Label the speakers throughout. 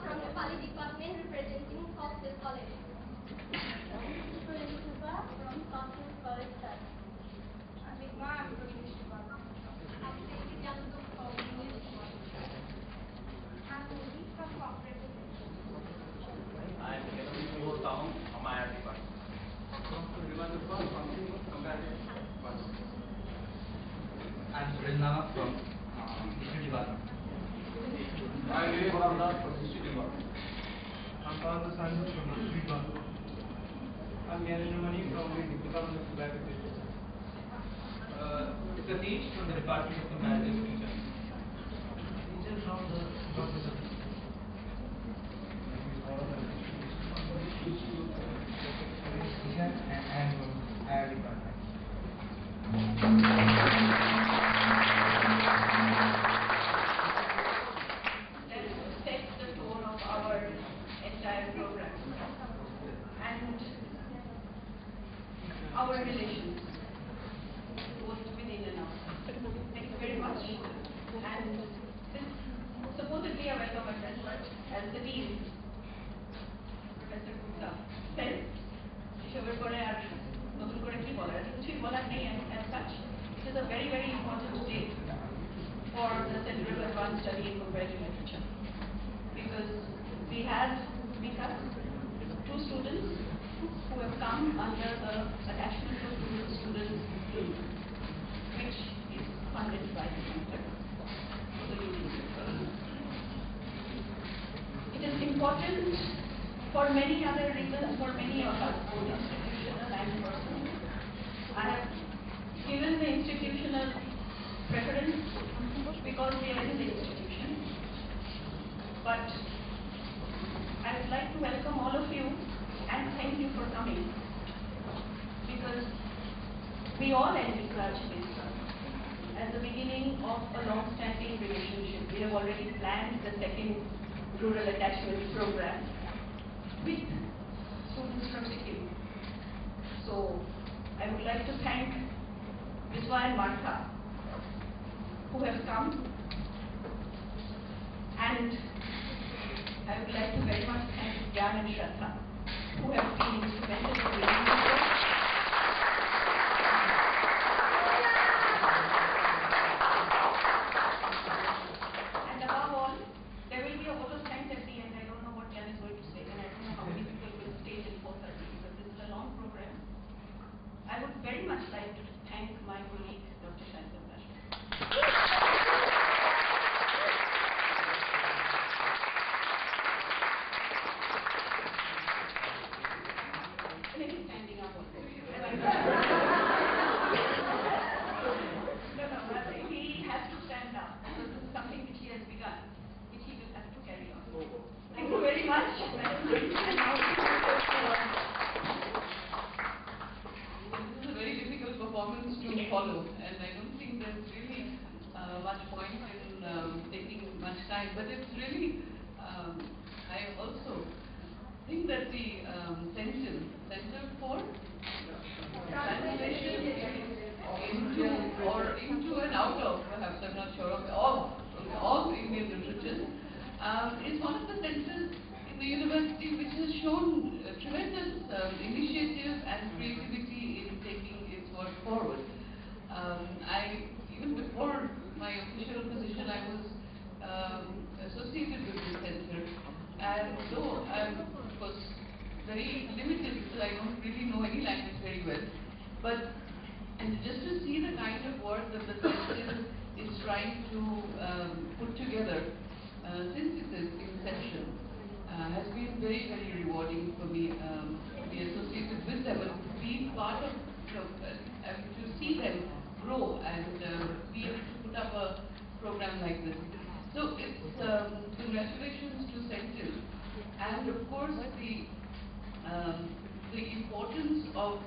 Speaker 1: From Nepali department representing Software College. From Software College. I'm from English department. I'm Jadavpur from English department. I'm from Comparative Literature.
Speaker 2: I'm from my department. From Comparative Literature.
Speaker 3: I'm from History department.
Speaker 2: I'm from the History department.
Speaker 4: I'm Father Sanju from the History department. I'm Yanamani from the Department of Comparative Literature.
Speaker 3: Satish from the Department of Comparative Literature.
Speaker 4: Teacher from the Department of and from our department.
Speaker 5: That sets the tone of our entire program and our relations, both within and outside. Thank you very much. And this is supposedly a welcome address, but as the Dean, Professor Gupta, said, এসবের পরে আর নতুন করে কি বলার কিছুই বলার নেই as such. It is a very, very important day for the Center of Advanced Study in Comparative Literature, because we have with us two students who have come under the attachment of students scheme, which is funded by the center for the union. It is important for many other reasons, for many of us, both institutional and personal. I have given the institutional preference because we are in the institution, but to welcome all of you and thank you for coming, because we all envisage this as the beginning of a long-standing relationship. We have already planned the second rural attachment program with students from Sikkim. So I would like to thank Viswa and Martha who have come, and I would like to very much thank Gyan and Shraddha who have been instrumental in bringing this work. And above all, there will be a vote of thanks at the end. I don't know what Gyan is going to say, and I don't know how many people will stay till 4:30 because this is a long program. I would very much like to thank my colleague, Dr. Shankar Rashid. Maybe standing up also. No, he has to stand up because this is something which he has begun, which he will have to carry on. Thank you very much. And now
Speaker 6: this is a very difficult performance to follow, and I don't think there's really much point in taking much time. But it's really, I also think that the Center for Translation into and out of, perhaps I'm not sure of Indian literatures, is one of the centers in the university which has shown tremendous initiative and creativity in taking its work forward. Even before my official position, I was associated with the center, and though I'm of course very limited because I don't really know any language very well, but and just to see the kind of work that the center is trying to put together since its inception has been very, very rewarding for me to be associated with them and to be part of, to see them grow and be able to put up a program like this. So it's congratulations to Sentinel, and of course the importance of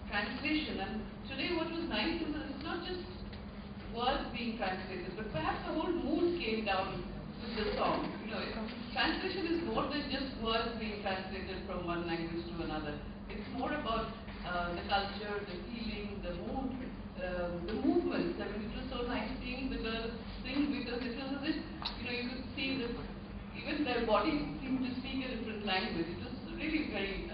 Speaker 6: translation. And today what was nice is that it's not just words being translated, but perhaps the whole mood came down with the song. Translation is more than just words being translated from one language to another. It's more about the culture, the feeling, the mood, the movements. I mean, it was so nice seeing the girls sing because it was as if, you could see that even their bodies seemed to speak a different language. It was really very,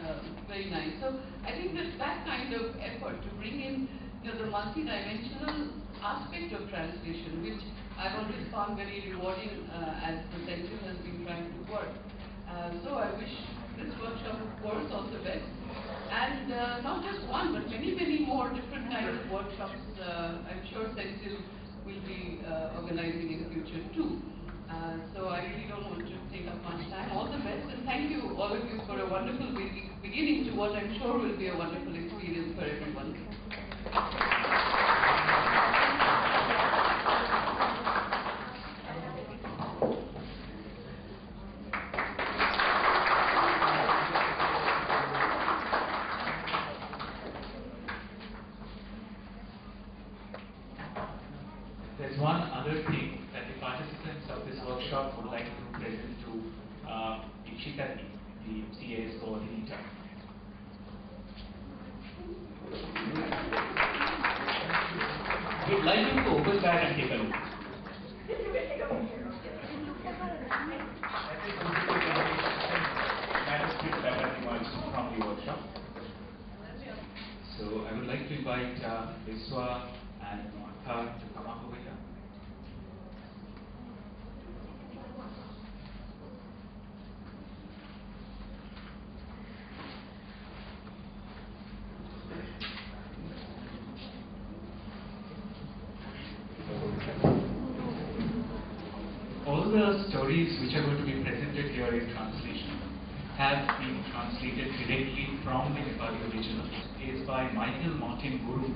Speaker 6: very nice. So I think that kind of effort to bring in the multi-dimensional aspect of translation, which I've always found very rewarding as the center has been trying to work. So I wish this workshop, of course, all the best. And not just one, but many, many more different kinds of workshops. I'm sure Sentinel will be organizing in the future too. So I really don't want to take up much time. All the best, and thank you, all of you, for a wonderful beginning to what I'm sure will be a wonderful experience for everyone.
Speaker 7: There's one other thing that the participants of this workshop would like to present to Ikshita, the CAS coordinator. We'd like you to open that and take a look. Manuscript that has emerged from the workshop. So I would like to invite Viswa and Martha to come up over here. All the stories which are going to be presented here in translation have been translated directly from the Nepali original. It is by Michael Martin Guru.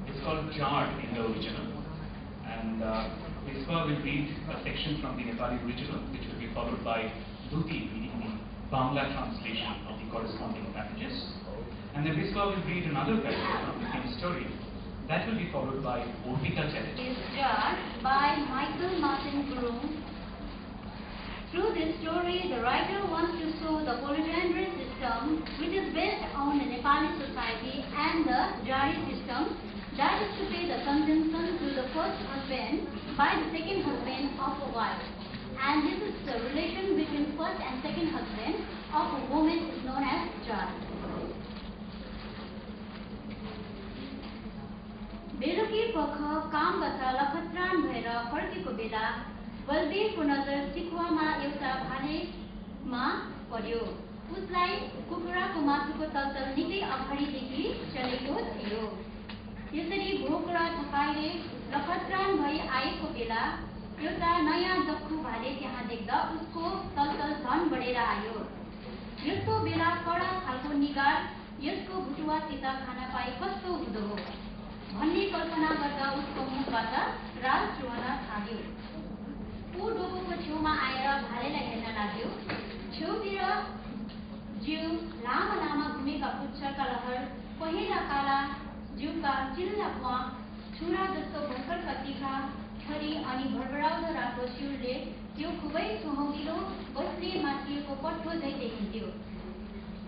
Speaker 7: It's called Jar in the original. And Viswa will read a section from the Nepali original, which will be followed by Duti, meaning the Bangla translation of the corresponding passages. And then Biswa will read another paragraph of the same story. That will be followed by Orpika Chatterjee.
Speaker 8: Is judged by Michael Martin Groom. Through this story, the writer wants to show the polyandry system, which is based on the Nepali society, and the jari system, that is to say the conjunction to the first husband by the second husband of a wife. And this is the relation between first and second husband of a woman is known as jari. बेलुकी पख काम गर्दा लखत्रान भएर फर्केको बेला बलदेवको नजर सिकुवामा एउटा भालेमा पर्यो। उसलाई कुखुराको मासुको तलतल निकै अगाडिदेखि चलेको थियो। यसरी भोक र थकाइले लखत्रान भई आएको बेला एउटा नयाँ जख्खु भाले त्यहाँ देख्दा उसको तलतल झन बढेर आयो। यसको बेला कडा खालको निगार यसको भुटुवासित खान पाए कस्तो हुँदो हो भन्ने कल्पना गर्दा उसको मुखबाट राल चुहन थाल्यो। ऊ डोकोको छेउमा आएर भालेलाई हेर्न लाग्यो। छेउतिर जिउ लामा लामा घुमेका पुच्छरका लहर, पहेँला काला जिउका चिल्ला प्वाँ, छुरा जस्तो भर्खरका तिखा छरी अनि भरभराउँदो रातो सिउरले त्यो खुबै सुहाउँदिलो बस्ने माथिएको पट्टो झै देखिन्थ्यो।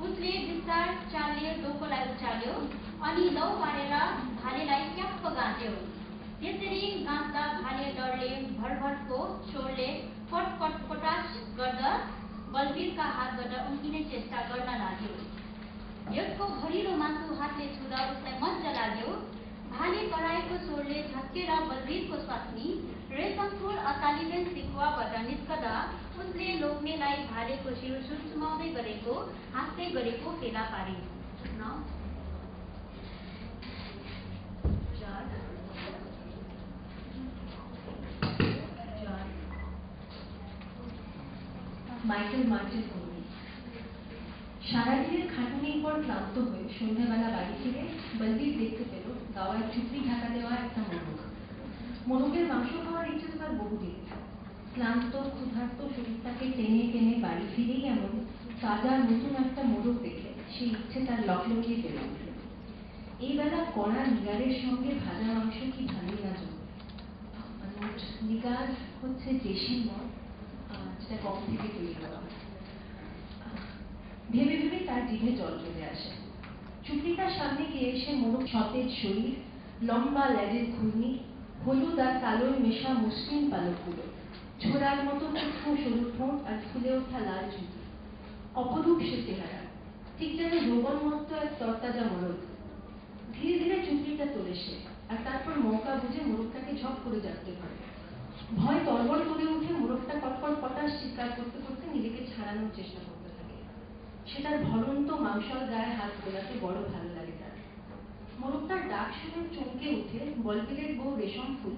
Speaker 8: उसले विस्तार चालले डोकोलाई उचाल्यो अनि लौ पारेर भालेलाई क्याप्प गाँच्यो। त्यसरी गाँच्दा भाले डरले भरभरको स्वरले पटपट पटास गर्दा बलवीरका हातबाट उम्किने चेष्टा गर्न लाग्यो। यसको भरिलो मासु हातले छुँदा उसलाई मज्जा लाग्यो। भाले कराएको स्वरले झस्केर बलवीरको स्वास्नी रेशम फूल अतालिँदै सिकुवाबाट निस्कदा उसले लोग्नेलाई भालेको शिर सुचुमाउँदै गरेको हाँस्दै गरेको फेला पारे।
Speaker 9: Michael Martin groom. সারাদিনের খাটুনির পর ক্লান্ত হয়ে সন্ধ্যাবেলা বাড়ি ফিরে বলবীর দেখতে পেল গাওয়ায় চুপড়ি ঢাকা দেওয়া একটা মোরগ। মোরগের মাংস খাওয়ার ইচ্ছে তো তার বহুদিন। ক্লান্ত ক্ষুধার্ত শরীরটাকে টেনে টেনে বাড়ি ফিরেই এমন তাজা নতুন একটা মোরগ দেখে সেই ইচ্ছে তার লকলকিয়ে বেড়ে উঠল। এই বেলা কড়া নিগারের সঙ্গে ভাজা মাংস কি ভালোই না জমে। নিগার হচ্ছে দেশি মদ, যেটা গম থেকে তৈরি করা হয়। ভেবে ভেবে তার জিভে জল চলে আসে। চুপড়িটার সামনে গিয়ে এসে মোরগ সতেজ শরীর, লম্বা ল্যাজের ঘূর্ণি, হলুদ আর কালোয় মেশা মসৃণ পালকগুলো, ছোড়ার মতো তীক্ষ্ণ সরু ঠোঁট আর ফুলে ওঠা লাল চুল, অপরূপ সে চেহারা, ঠিক যেন যৌবনমত্ত এক তরতাজা মোরগ। ধীরে ধীরে চুপড়িটা তোলে সে, আর তারপর মৌকা বুঝে মোরগটাকে ঝপ করে জানতে পারে। ভয় তরবড় করে উঠে মোরগটা কটকট পটাশ চিৎকার করতে করতে নিজেকে ছাড়ানোর চেষ্টা করতে থাকে। সেটার ভরন্ত মাংসল গায়ে হাত বোলাতে বড় ভালো লাগে তার। মোরগটার ডাক শুনে চমকে উঠে বলবীরের বউ রেশম ফুল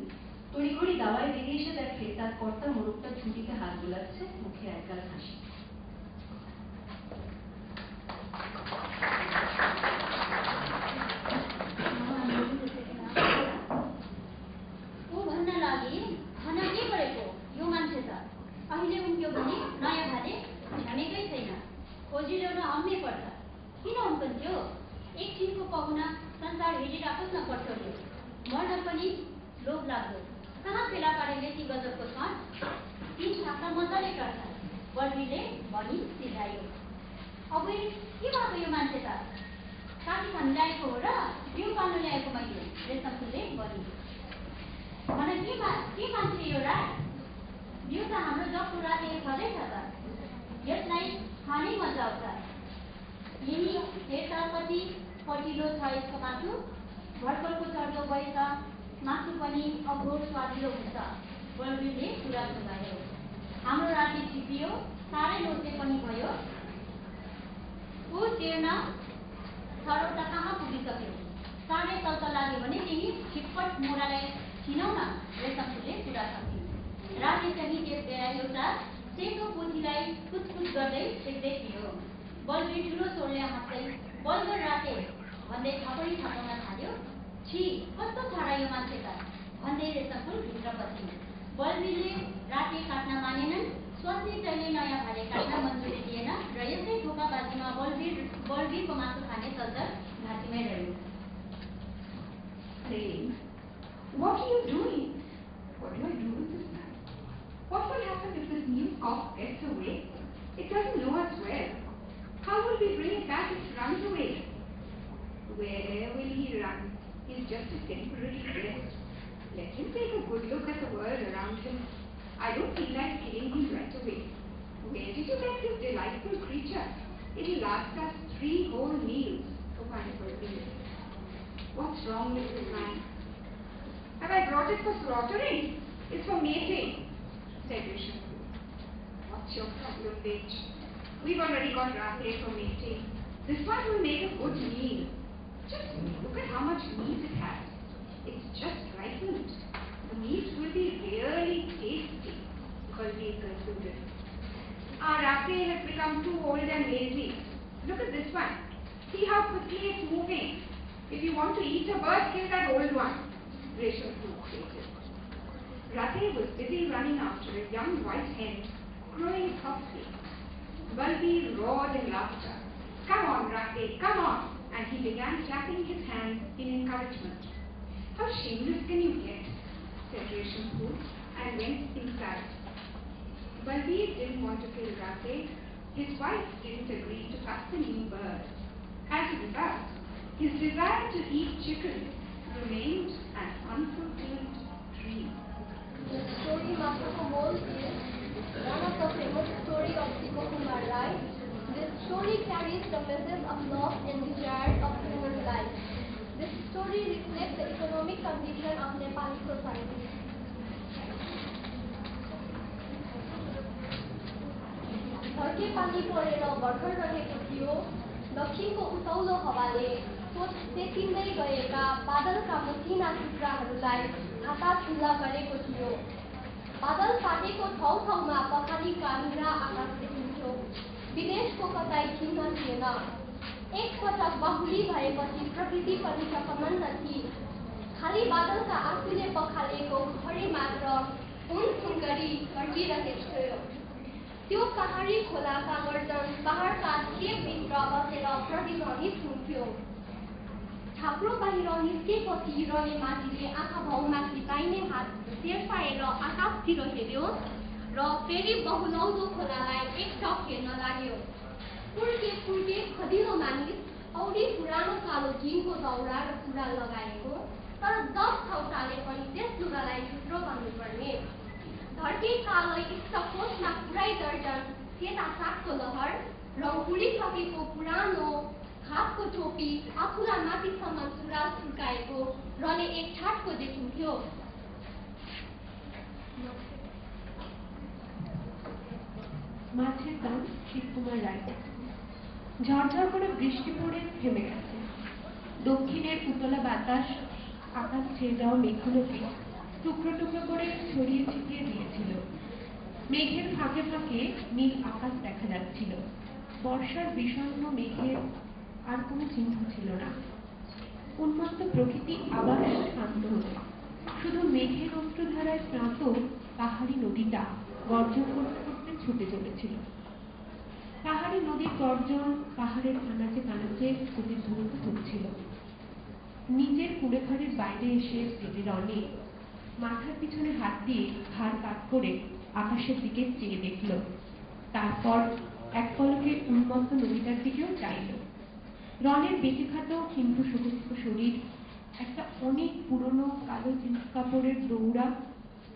Speaker 9: তড়িঘড়ি দাওয়ায় বেরিয়ে এসে দেখে তার কর্তা মোরগটার ছুটিতে হাত বোলাচ্ছে, মুখে একগাল হাসি।
Speaker 8: ऊ भन्न लागि, भन के गरेको यो मान्छे त अहिले उम्क्यो भने नयाँ भाले झमेकै छैन, खोजिरहन आउनै पर्छ। किन उम्कन्थ्यो? एकछिनको पाहुना संसार हेरिराखोस् न पठ्योले, मर्न पनि लोभ लाग्दो। कहाँ फेला पारे यति गजबको छन्? ती छाप्न मजाले टर्छ, बलवीरले भनी सिधायो। अब के भएको यो मान्छे त? काटी खानु ल्याएको हो र बिउ पाल्नु ल्याएको मैले, रेशमफुलले भनी। भन के मान्छे यो रात? बिउ त हाम्रो जख्खु राते छँदैछ त, यसलाई खानै मजा आउँछ। यही हेर्दा कति पटिलो छ यसको मासु, भर्खरको चढ्दो भएछ, मासु पनि अघोर स्वादिलो हुन्छ। बलवीरले कुरा सुनायो। हाम्रो राति छिपियो, साह्रै लोचे पनि भयो। ऊ टेर्न छरोटा कहाँ पुगिसक्यो? साह्रै तल्त लाग्यो भने त्यही छिटपट मोरालाई छिनौ न, रेशमफुलले कुरा सक्यो। राति चाहिँ त्यस बेला एउटा सेतो पोथीलाई कुचकुच गर्दै देख्दै थियो। बलवीर ठुलो स्वरले हाँस्दै बलगर राते भन्दै थपडी थपाउन थाल्यो। छि, कस्तो छ र यो मान्छे त भन्दै रेशमफुल भित्र पसी। बलवीरले राते काट्न मानेनन्, स्वास्नी तैले नयाँ भाले काट्न मन्जुरी दिएन र yes
Speaker 10: saying, "What are you doing? What do I do with this man? What will happen if this new cop gets away? It doesn't know us well. How will we bring it back if it runs away? Where will he run? He's just a temporary guest. Let him take a good look at the world around him. I don't feel like killing him right away. Where did you get this delightful creature? It'll last us 3 whole meals." opined Balbir. "What's wrong with this man? Have I brought it for slaughtering? It's for mating," said Rishabh. "What's your problem, bitch? We've already got Rate for mating. This one will make a good meal. Just look at how much meat it has. It's just ripened. The meat will be really tasty," Balbir concluded. "Our Rate has become too old and lazy. Look at this one. See how quickly it's moving. If you want to eat a bird, kill that old one," Rishabh stated. Rate was busy running after a young white hen, crowing softly. Balbir roared in laughter. "Come on, Rate, come on!" and he began clapping his hands in encouragement. "How shameless can you get?" said Rishabh, and went inside. Balbir didn't want to kill Rate. His wife didn't agree to cut the new bird. As a result, his desire to eat chicken remained an unfulfilled dream.
Speaker 1: The story Masako is one of the famous stories of Kumar Rai. This story carries the message of love and desire of human life. This story reflects the economic condition of Nepali society. झर्के पानी परेर भर्खर रहेको थियो। दक्षिणको उत्ताउलो हावाले सेकिँदै गएका बादलका मसिना टुक्राहरूलाई आकाश खुल्ला गरेको थियो। बादल फाटेको ठाउँमा पखालीका नीला आकाश देखिन्थ्यो। विदेशको कतै चिन्ह थिएन। एकपटक बाहुली भएपछि प्रकृति पनि सम्बन्ध थिए। खाली बादलका आँसुले पखालेको घडी मात्र फुन गरी घटिरहेको थियो। त्यो पहाडी खोलाका गर्दन पहाडका छेपभित्र बसेर प्रतिध्वनित हुन्थ्यो। छाप्रो बाहिर निस्केपछि रने माथीले आँखा भाउमाथि दाहिने हात तेर्साएर आकाशतिर हेऱ्यो र फेरि बहुलौदो खोलालाई एकटक हेर्न लाग्यो। पुर्के खदिलो मानिस औरी पुरानो कालो जिनको दौरा र कुरा लगाएको, तर 10 खौटाले पनि त्यस लुगालाई झुत्रो भन्नुपर्ने। धर्के कालो इष्टकोशमा पुरै दर्जन सेता सागको लहर, रङ उडिसकेको पुरानो घाँसको टोपी आफूलाई माथिसम्म सुराल सुर्काएको रने एक छाटको देखिन्थ्यो।
Speaker 9: মাছের গান শিবকুমার রায়। ঝরঝর করে বৃষ্টি পড়ে থেমে গেছে। দক্ষিণের উতলা বাতাস আকাশ ছেয়ে যাওয়া মেঘগুলোকে টুকরো টুকরো করে ছড়িয়ে ছিটিয়ে দিয়েছিল। মেঘের ফাঁকে ফাঁকে নীল আকাশ দেখা যাচ্ছিল। বর্ষার বিষণ্ণ মেঘের আর কোনো চিহ্ন ছিল না। উন্মত্ত প্রকৃতি আবার শান্ত হলো। শুধু মেঘের অশ্রুধারায় স্নাত পাহাড়ি নদীটা গর্জন করতে করতে ছুটে চলেছিল। পাহাড়ি নদীর গর্জন পাহাড়ের কানাচে কানাচে প্রতিধ্বনিত হচ্ছিল। নিজের কুড়েঘরের বাইরে এসে পেটে রনে মাথার পিছনে হাত দিয়ে ঘাড় কাত করে আকাশের দিকে চেয়ে দেখল। তারপর এক পলকে উন্মত্ত নদীটার দিকেও চাইল। রনের বেঁচে খাটো কিন্তু সুস্থ শরীর, একটা অনেক পুরনো কালো জিন্স কাপড়ের দৌড়া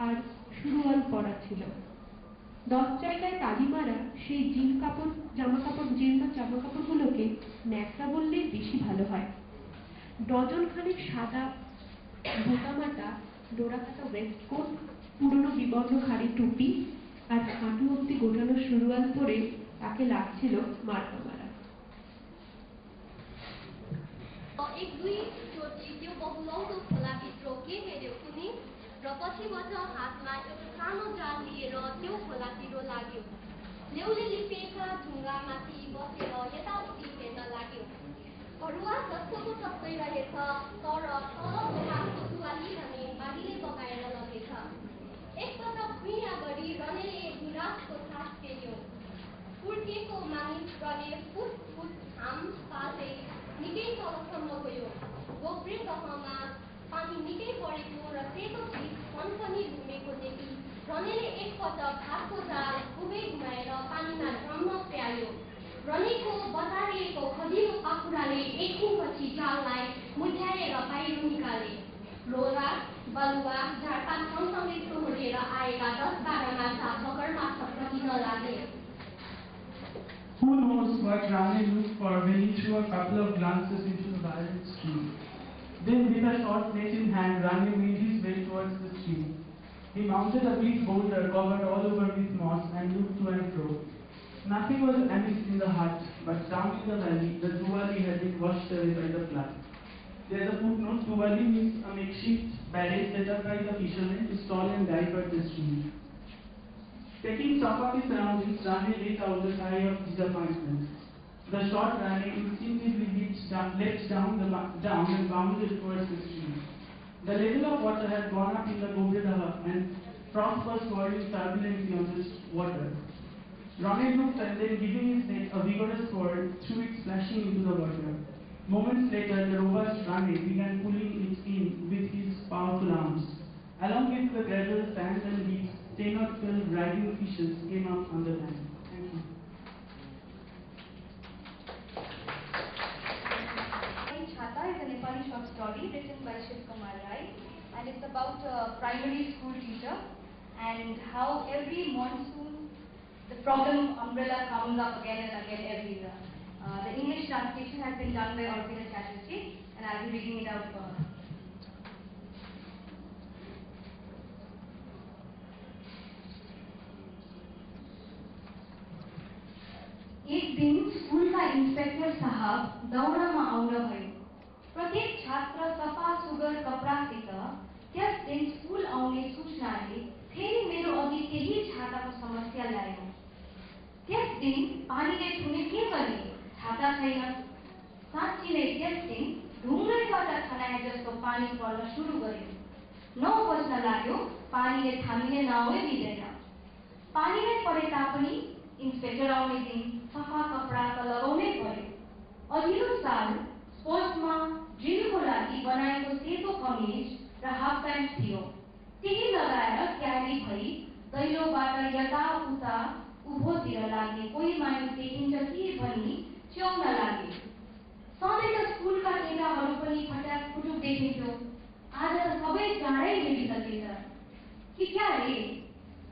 Speaker 9: আর সুরুয়াল পরা ছিল। 10 জায়গায় তালি মারা সেই জীর্ণ জামা কাপড়গুলোকে ন্যাকড়া বললেই বেশি ভালো হয়। ডজন খানেক সাদা বোতামাটা ডোরাকাটা ওয়েস্টকোট, পুরনো বিবর্ণ খাড়ি টুপি আর হাঁটু অব্দি গোটানো সুরুয়াল পরে তাকে লাগছিল মার্কা মারা।
Speaker 1: एक दुई चोटि त्यो बहुलौदो खोलाभित्र के हेऱ्यो कुनी र पछिबाट हातमा एउटा सानो जाल लिएर त्यो खोलातिर लाग्यो। लेउले लिपेका ढुङ्गामाथि बसेर यताउति हेर्न लाग्यो। भरुवा जस्तोको जस्तै रहेछ, तर तलको भागको तुवाली भने बाढीले बगाएर लगेछ। एकपटक भुइँया गरी रनेले निराशको सास फेर्यो। पुर्केको मानिस रने फुट घाम पाल्दै निकै तलसम्म गयो। गोब्रे गहमा 5 परेको र सेतो शीत सनसनी घुमेको देखि रनेले एकपटक हातको जाल खुबै घुमाएर पानीमा ड्रममा प्यायो। रनेको बजारिएको खदिलो पाखुराले एकछिनपछि जाललाई मुठ्याएर बाहिर निकाले। रोरा, बलुवा, झारपात सँगसँगै टोरेर आएका 10-12 माछा पकडमा छटपटिन लागे।
Speaker 4: Who knows what Rane looked for when he threw a couple of glances into the violent stream. Then with a short net in hand, Rane made his way towards the stream. He mounted a big boulder covered all over with moss and looked to and fro. Nothing was amiss in the hut, but down in the valley, the Tuwali had been washed away by the flood. There is a footnote: Tuwali means a makeshift barrage set up by the fishermen to stall and divert the stream. Taking stock of his surroundings, Rane let out a sigh of disappointment. The short Rane instinctively leapt down and bounded towards the stream. The level of water had gone up in the Gobradaha and frost was swirling turbulently on the water. Rane looked and then, giving his net a vigorous swirl, threw it splashing into the water. Moments later, the robust Rane began pulling it in with his powerful arms. Along with the gravel, sand and leaves, 10 or 12 riding fishes came up on the land. Thank you.
Speaker 11: Chhata is a Nepali short story written by Shiv Kumar Rai, and it's about a primary school teacher and how every monsoon the problem of umbrella comes up again and again every year. The English translation has been done by Arpita Chatterjee, and I'll be reading it out for her.
Speaker 9: एक दिन स्कुलका inspector साहब दौडामा आउन भयो। प्रत्येक छात्र सफा sugar कपडासित त्यस दिन स्कुल आउने सूचनाले फेरि मेरो अघि त्यही छाताको समस्या ल्यायो। त्यस दिन पानीले छुने के गर्ने, छाता छैन। साँच्ची नै त्यस दिन ढुङ्गैबाट खनाए जस्तो पानी पर्न सुरु गर्यो। 9 बज्न लाग्यो, पानीले थामिने नामै दिँदैन। पानी नै परे तापनि इन्स्पेक्टर आउने दिन सफा कपडा त लगाउनै पर्यो। अघिल्लो साल स्पोर्ट्समा ड्रिलको लागि बनाएको सेतो कमिज र हाफ प्यान्ट थियो। त्यही लगाएर क्यारी भई दैलोबाट यताउता उभोतिर लाग्ने कोही मानिस देखिन्छ कि भनी च्याउन लागे। सधैँ त स्कुलका केटाहरू पनि फट्याक फुटुक देखिन्थ्यो। आज त सबै चाँडै भेटिसकेछ कि क्या रे?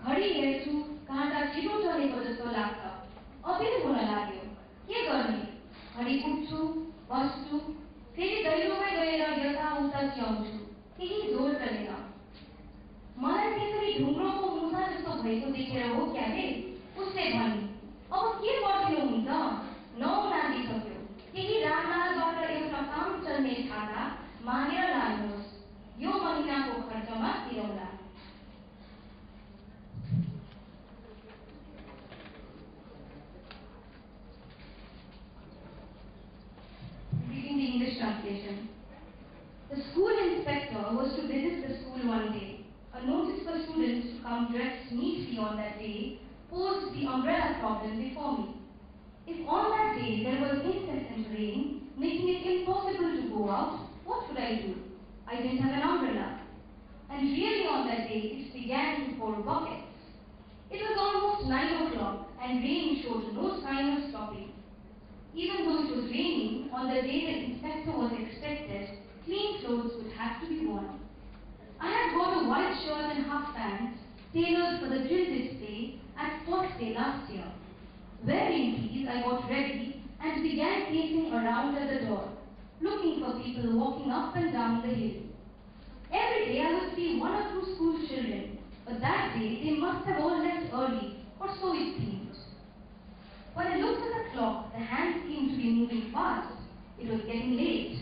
Speaker 9: घडी हेर्छु, काँटा छिटो चलेको जस्तो लाग्छ। अबेर हुन लाग्यो, के गर्ने? घडी उठ्छु, बस्छु, फेरि दैलोमै गएर यताउता च्याउँछु, केही जोर चलेन। मलाई त्यसरी ढुङ्ग्रोको मुसा जस्तो भएको देखेर हो क्या रे? उसले भने, अब के गरिदिनु हुन्छ? 9 नागिसक्यो। केही रामलालबाट एउटा काम चल्ने छाता मागेर लानुहोस्, यो महिनाको खर्चमा तिरौला।
Speaker 11: Reading the English translation. The school inspector was to visit the school one day. A notice for students to come dressed neatly on that day posed the umbrella problem before me. If on that day there was incessant rain, making it impossible to go out, what would I do? I didn't have an umbrella. And really on that day it began to pour buckets. It was almost 9 o'clock and rain showed no sign of stopping. Even though it was raining, on the day the inspector was expected, clean clothes would have to be worn. I had bought a white shirt and half pants, tailored for the drill display at sports day last year. Wearing these, I got ready and began pacing around at the door, looking for people walking up and down the hill. Every day I would see 1 or 2 school children, but that day they must have all left early, or so it seemed. When I looked at the clock, the hands seemed to be moving fast. It was getting late.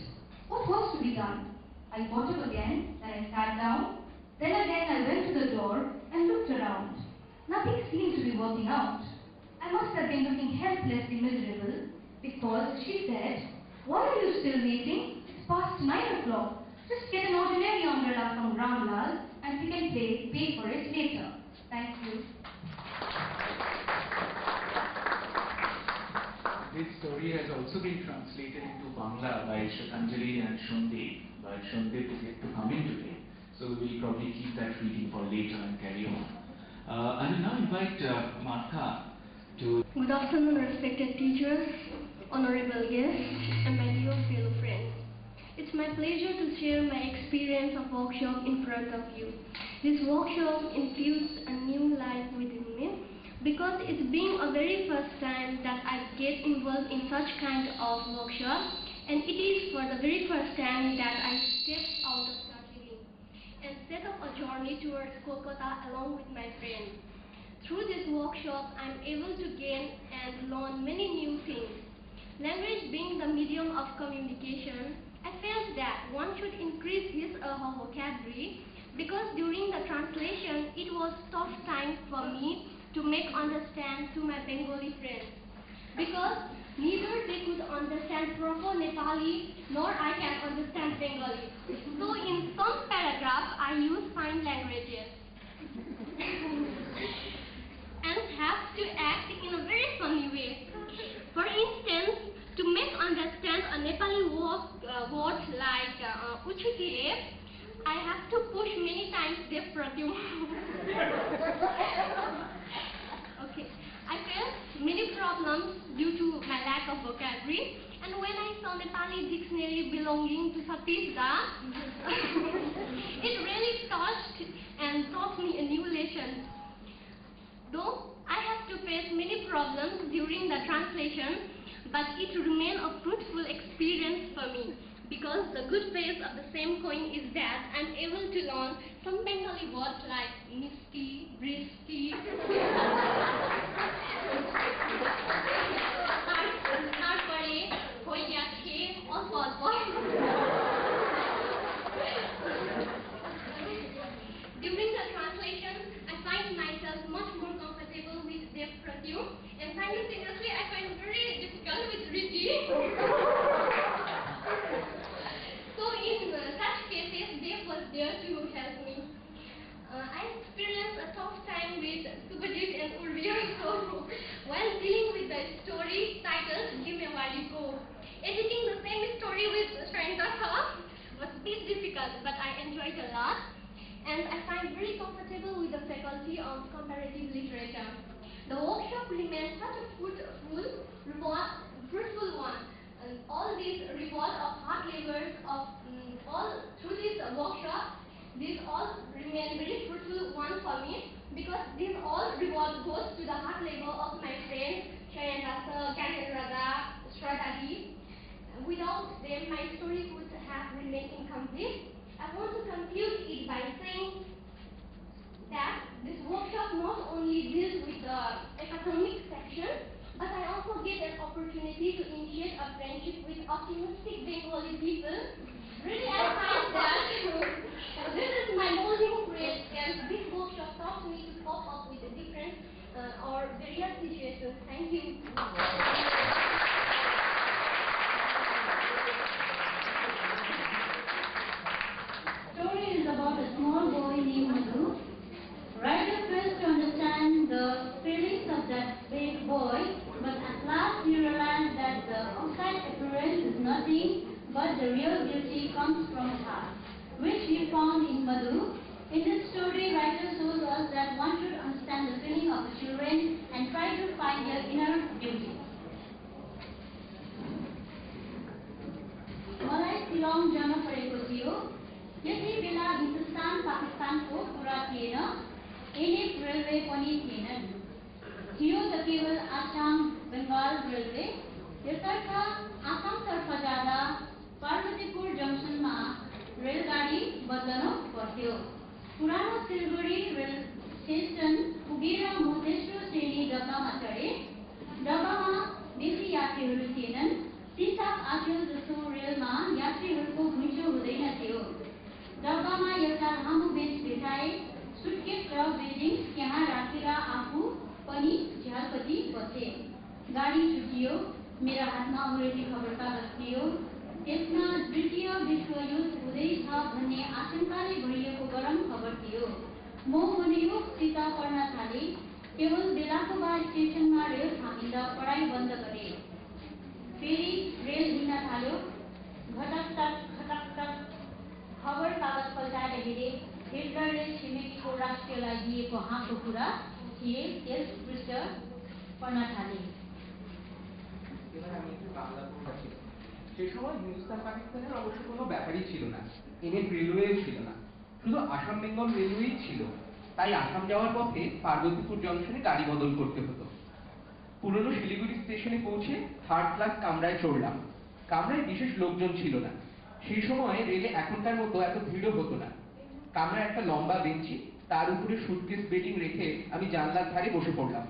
Speaker 11: What was to be done? I got up again, then I sat down. Then again I went to the door and looked around. Nothing seemed to be working out. I must have been looking helplessly miserable because she said, "Why are you still waiting? It's past 9 o'clock. Just get an ordinary umbrella from Ramlal and we can pay for it later." Thank you.
Speaker 7: This story has also been translated into Bangla by Shatanjali and Shundeep, but Shundeep is yet to come in today. So we will probably keep that reading for later and carry on. I will now invite Martha to...
Speaker 1: Good afternoon, respected teachers, honorable guests, and my dear fellow friends. It's my pleasure to share my experience of workshop in front of you. This workshop infused a new life within me because it's been a very first time that I get involved in such kind of workshop, and it is for the very first time that I stepped out of Darjeeling and set up a journey towards Kolkata along with my friends. Through this workshop, I'm able to gain and learn many new things. Language being the medium of communication, I felt that one should increase his or her vocabulary because during the translation, it was tough time for me to make understand to my Bengali friends because neither they could understand proper Nepali nor I can understand Bengali. So in some paragraphs, I use sign languages and have to act in a very funny way. For instance, to make understand a Nepali word like uchukire, I have to push many times the pratyum. Okay, I faced many problems due to my lack of vocabulary, and when I saw Nepali dictionary belonging to Satisda, it really touched and taught me a new lesson. Though I have to face many problems during the translation, but it remained a fruitful experience for me because the good face of the same coin is that I'm able to learn some Bengali words like misti, bristi, tarpare, hoyache, or During the translation, I find myself much more comfortable with Dev Pratyum, and simultaneously I find very difficult with Riti. So in such cases, Dev was there to help me. I experienced a tough time with Subhajit and Urvi, so while dealing with the story titled Give Me Where You Go, editing the same story with Shrindaka was a bit difficult, but I enjoyed a lot. And I find very comfortable with the faculty of comparative literature. The workshop remains such a fruitful one. And all these reward of hard labors of all through this workshop, these all remain very fruitful one for me because this all reward goes to the hard labor of my friends Shayandasa, Kanenrada, Shradadi. Without them, my story would have remained incomplete. I want to conclude it by saying that this workshop not only deals with the academic section, but I also get an opportunity to initiate a friendship with optimistic Bengali people. Really, I find that this is my molding grade, and this workshop taught me to cope up with the different or various situations. Thank you.
Speaker 8: Story is about a small boy named Madhu. Writer fails to understand the feelings of that big boy, but at last he realized that the outside appearance is nothing, but the real beauty comes from heart, which he found in Madhu. In this story, writer shows us that one should understand the feeling of the children and try to find their inner beauty. मलाई सिलोङ जान परेको थियो। त्यति बेला हिन्दुस्तान पाकिस्तानको कुरा थिएन, NF railway पनि थिएनन्। थियो त केवल आसाम बंगाल रेलवे। यसर्थ आसामतर्फ जाँदा पार्वतीपुर जंक्सनमा रेलगाडी बदल्नु पर्थ्यो। पुरानो सिलगढी रेल स्टेसन पुगेर म तेस्रो श्रेणी डब्बामा चढे। डब्बामा बेसी यात्रीहरू थिएनन्। तीसाप आठौँ जस्तो रेलमा यात्रीहरूको घुइँचो हुँदैन थियो। डब्बामा एउटा लामो बेन्च भेटाए। सुटकेस र बेजिङ त्यहाँ राखेर आफू पनि झ्यालपट्टि बसे। गाडी छुटियो। मेरो हातमा अंग्रेजी खबरकागज थियो। त्यसमा द्वितीय विश्वयुद्ध हुँदैछ भन्ने आशंकाले भरिएको गरम खबर थियो। म मनोयोगसित पढ्न थाले। केवल बेलाको बाद स्टेसनमा रेल थामिँदा पढाइ बन्द गरे। फेरि रेल हिँड्न थाल्यो। घटक खबर कागज पल्टाएर हेरे। वहाँको कुरा थिए त्यस पृष्ठ पढ्न थाले।
Speaker 12: এবার আমি একটু বাংলা পড়ছি। সেই সময় হিন্দুস্তান পাকিস্তানের অবশ্য কোনো ব্যাপারই ছিল না, এনএফ রেলওয়েও ছিল না, শুধু আসাম বেঙ্গল রেলওয়েই ছিল। তাই আসাম যাওয়ার পথে পার্বতীপুর জংশনে গাড়ি বদল করতে হতো। পুরনো শিলিগুড়ি স্টেশনে পৌঁছে 3rd ক্লাস কামরায় চড়লাম। কামরায় বিশেষ লোকজন ছিল না, সেই সময় রেলে এখনকার মতো এত ভিড়ও হতো না। কামরায় একটা লম্বা বেঞ্চি, তার উপরে সুটকেস বেডিং রেখে আমি জানলার ধারে বসে পড়লাম।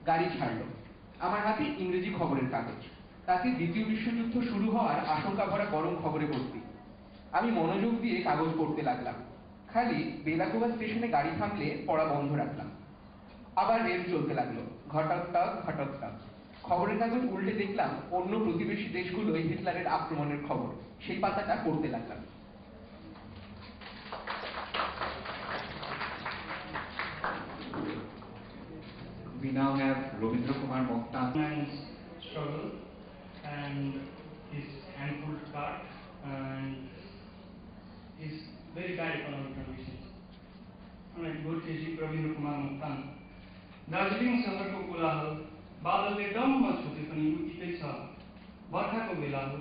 Speaker 12: গাড়ি ছাড়লো। আমার হাতে ইংরেজি খবরের কাগজ, তাতে দ্বিতীয় বিশ্বযুদ্ধ শুরু হওয়ার আশঙ্কা ভরা গরম খবরে ভর্তি। আমি মনোযোগ দিয়ে কাগজ পড়তে লাগলাম। খালি বেলাগোবা স্টেশনে গাড়ি থামলে পড়া বন্ধ রাখলাম। আবার রেল চলতে লাগলো, ঘটকটাক ঘটকটাক। খবরের কাগজ উল্টে দেখলাম অন্য প্রতিবেশী দেশগুলোয় হিটলারের আক্রমণের খবর। সেই পাতাটা পড়তে লাগলাম।
Speaker 7: We now have Ravindra Kumar Mokhtar.
Speaker 4: Man's struggle and his hand-pulled cart and his very bad economic conditions. Alright, good to Ravindra Kumar Mokhtar. Darjeeling शहरको कोलाहल बादलले डम्म छुटे पनि उतिकै छ। बर्खाको बेला हो,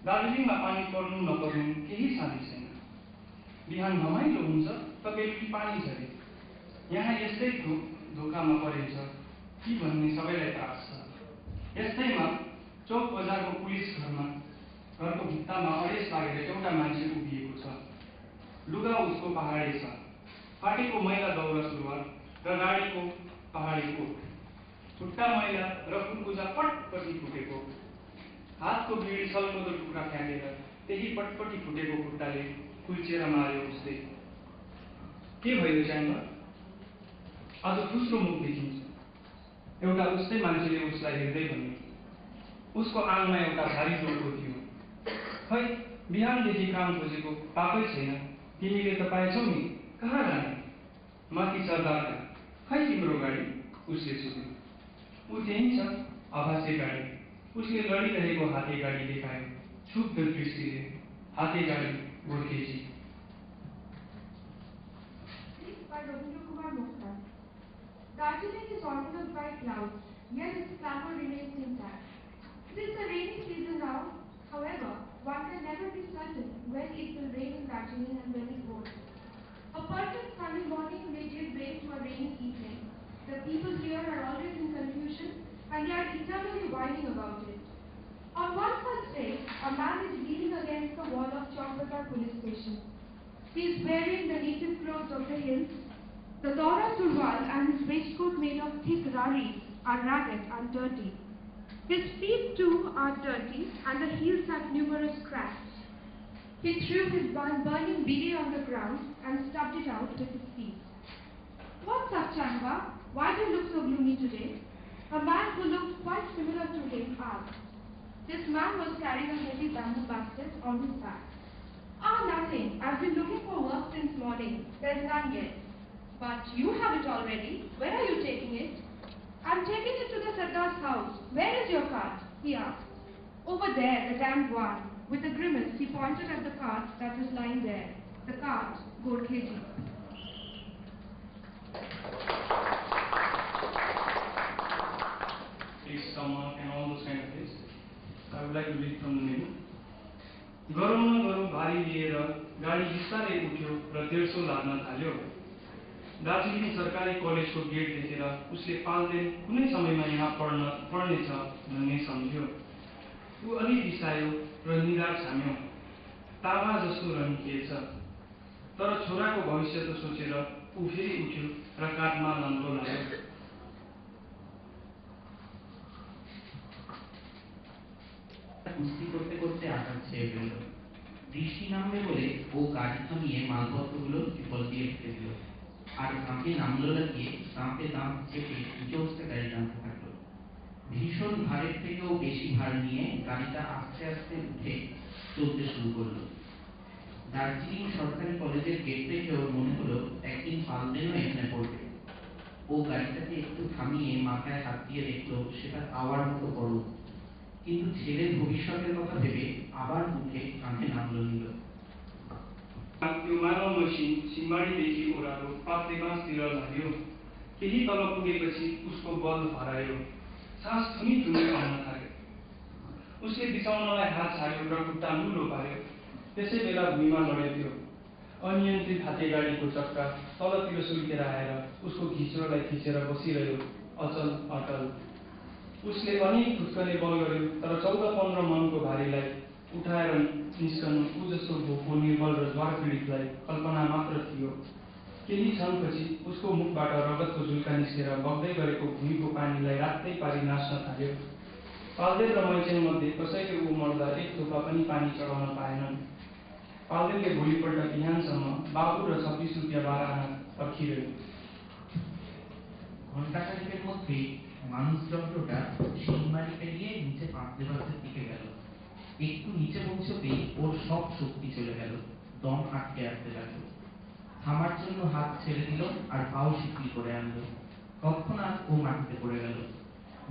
Speaker 4: दार्जिलिङमा पानी पर्नु नपर्नु केही साध्य छैन। बिहान रमाइलो हुन्छ त बेलुकी पानी झरे। यहाँ यस्तै धोकामा परेछ कि भन्ने सबैलाई त्रास छ। यस्तैमा चौक बजारको पुलिस घरको भित्तामा अडेस लागेर एउटा मान्छे उभिएको छ। लुगा उसको पहाडे छ, फाटेको मैला दौरा सुरुवाल र गाडीको पहाडी कोट, खुट्टा मैला र कुर्कुजा पटपटी फुटेको, हातको बिडी सलमोदो टुक्रा फ्याँकेर त्यही पटपटी फुटेको खुट्टाले कुल्चेर मार्यो उसले। के भयो च्याङ्गर? आज फुस्रो मुख देखिन्छ। एउटा उस्तै मान्छेले उसलाई हेर्दै भन्यो। उसको आङमा एउटा भारी जोडको थियो। खै बिहानदेखि काम खोजेको पाएकै छैन, तिमीले त पाएछौ नि, कहाँ जाने? माथि सरदारका। खै तिम्रो गाडी? उसले सोध्यो। ऊ त्यहीँ छ, आभासे गाडी। उसले लडिरहेको हाते गाडी देखायो, क्षुब्ध दृष्टिले। हाते गाडी गोर्खेजी।
Speaker 10: By Ravindra Kumar Mokhtar. Darjeeling is enveloped by clouds, yet its glamour remains intact. It is the rainy season now. However, one can never be certain when it will rain in Darjeeling and when it won't. A perfect sunny morning may give way to a rainy evening. The people here are always in confusion and they are eternally whining about it. On one such day, a man is leaning against the wall of Chowbazar police station. He is wearing the native clothes of the hills. The Dora Surwal and his waistcoat made of thick raris are ragged and dirty. His feet too are dirty and the heels have numerous cracks. He threw his burning bidi on the ground and stubbed it out with his teeth. What's up, Chamba? Why do you look so gloomy today? A man who looked quite similar to him asked. This man was carrying a heavy bamboo basket on his back. Ah, nothing. I've been looking for work since morning. There's none yet. But you have it already. Where are you taking it? I'm taking it to the Sardar's house. Where is your cart? He asked. Over there, the damned one. With a grimace, he pointed at the cart that was lying there. The cart, Gorkheji.
Speaker 4: Please, someone, and all those kind of things. I would like to read from the menu. गरौँ न गरौँ भारी लिएर गाडी बिस्तारै उठ्यो र 150 लाग्न थाल्यो। दार्जिलिङ सरकारी कलेजको गेट देखेर उसले 5 दिन कुनै समयमा यहाँ पढ्नेछ भन्ने सम्झ्यो। ऊ अलि बिसायो र निधार छाम्यो। तावा जस्तो रन्किएछ। तर छोराको भविष्य त सोचेर ऊ फेरि उठ्यो र काठमा लम्बो लाग्यो।
Speaker 13: কুস্তি করতে করতে আকাশ ছেয়ে ফেলল। বৃষ্টি নামবে বলে ও গাড়ি থামিয়ে মালপত্রগুলো ত্রিপল দিয়ে ঢেকে দিল আর কাঁপে নামলো লাগিয়ে কাঁপে দাঁত চেপে উঁচু উঠতে গাড়ি টানতে থাকলো। ভীষণ ভারের থেকেও বেশি ভার নিয়ে গাড়িটা আস্তে আস্তে উঠে চলতে শুরু করলো। দার্জিলিং সরকারি কলেজের গেট থেকে ওর মনে হলো একদিন পালদেনও এখানে পড়বে। ও গাড়িটাকে একটু থামিয়ে মাথায় হাত দিয়ে দেখলো সেটা পাওয়ার মতো বড়, কিন্তু ছেলের ভবিষ্যতের কথা ভেবে আবার উঠে কাঁধে নামলো নিল।
Speaker 4: त्यो मानव मसिन सिंहमारीदेखि ओह्रालो पाक्ने बाँसतिर लाग्यो।
Speaker 14: केही तल पुगेपछि उसको बल हरायो, सास थुनी थुनी आउन थाल्यो। उसले बिसाउनलाई हात छाड्यो र खुट्टा लुलो पार्यो। त्यसै बेला भुइँमा लड्यो त्यो अनियन्त्रित हाते गाडीको चक्का तलतिर सुल्केर आएर उसको घिच्रोलाई थिचेर बसिरह्यो, अचल अटल। उसले अनेक फुस्कने बल गर्यो, तर 14-15 मनको भारीलाई उठाएर निस्कनु ऊ जस्तो भोको निर्बल र ज्वार पीडितलाई कल्पना मात्र थियो। केही क्षणपछि उसको मुखबाट रगतको झुल्का निस्केर बग्दै गरेको भुइँको पानीलाई रात्तै पारी नाच्न थाल्यो। पाल्देव र मैचेन मध्ये कसैले ऊ मर्दा एक थोपा पनि पानी चढाउन पाएनन्। पाल्देवले भोलिपल्ट बिहानसम्म बाबु र 26 रुपियाँ 12 आना पर्खिरह्यो।
Speaker 13: ঘণ্টাখানেকের মধ্যেই মানুষযন্ত্রটা সিংবাড়ি পেরিয়ে নিচে পাঁচতে দিকে গেল। একটু নিচে পৌঁছতেই ওর সব শক্তি চলে গেল, দম আটকে আসতে লাগলো। থামার জন্য হাত ছেড়ে দিল আর পাও শিথিল করে আনলো। তৎক্ষণাৎ ও মাটিতে পড়ে গেল।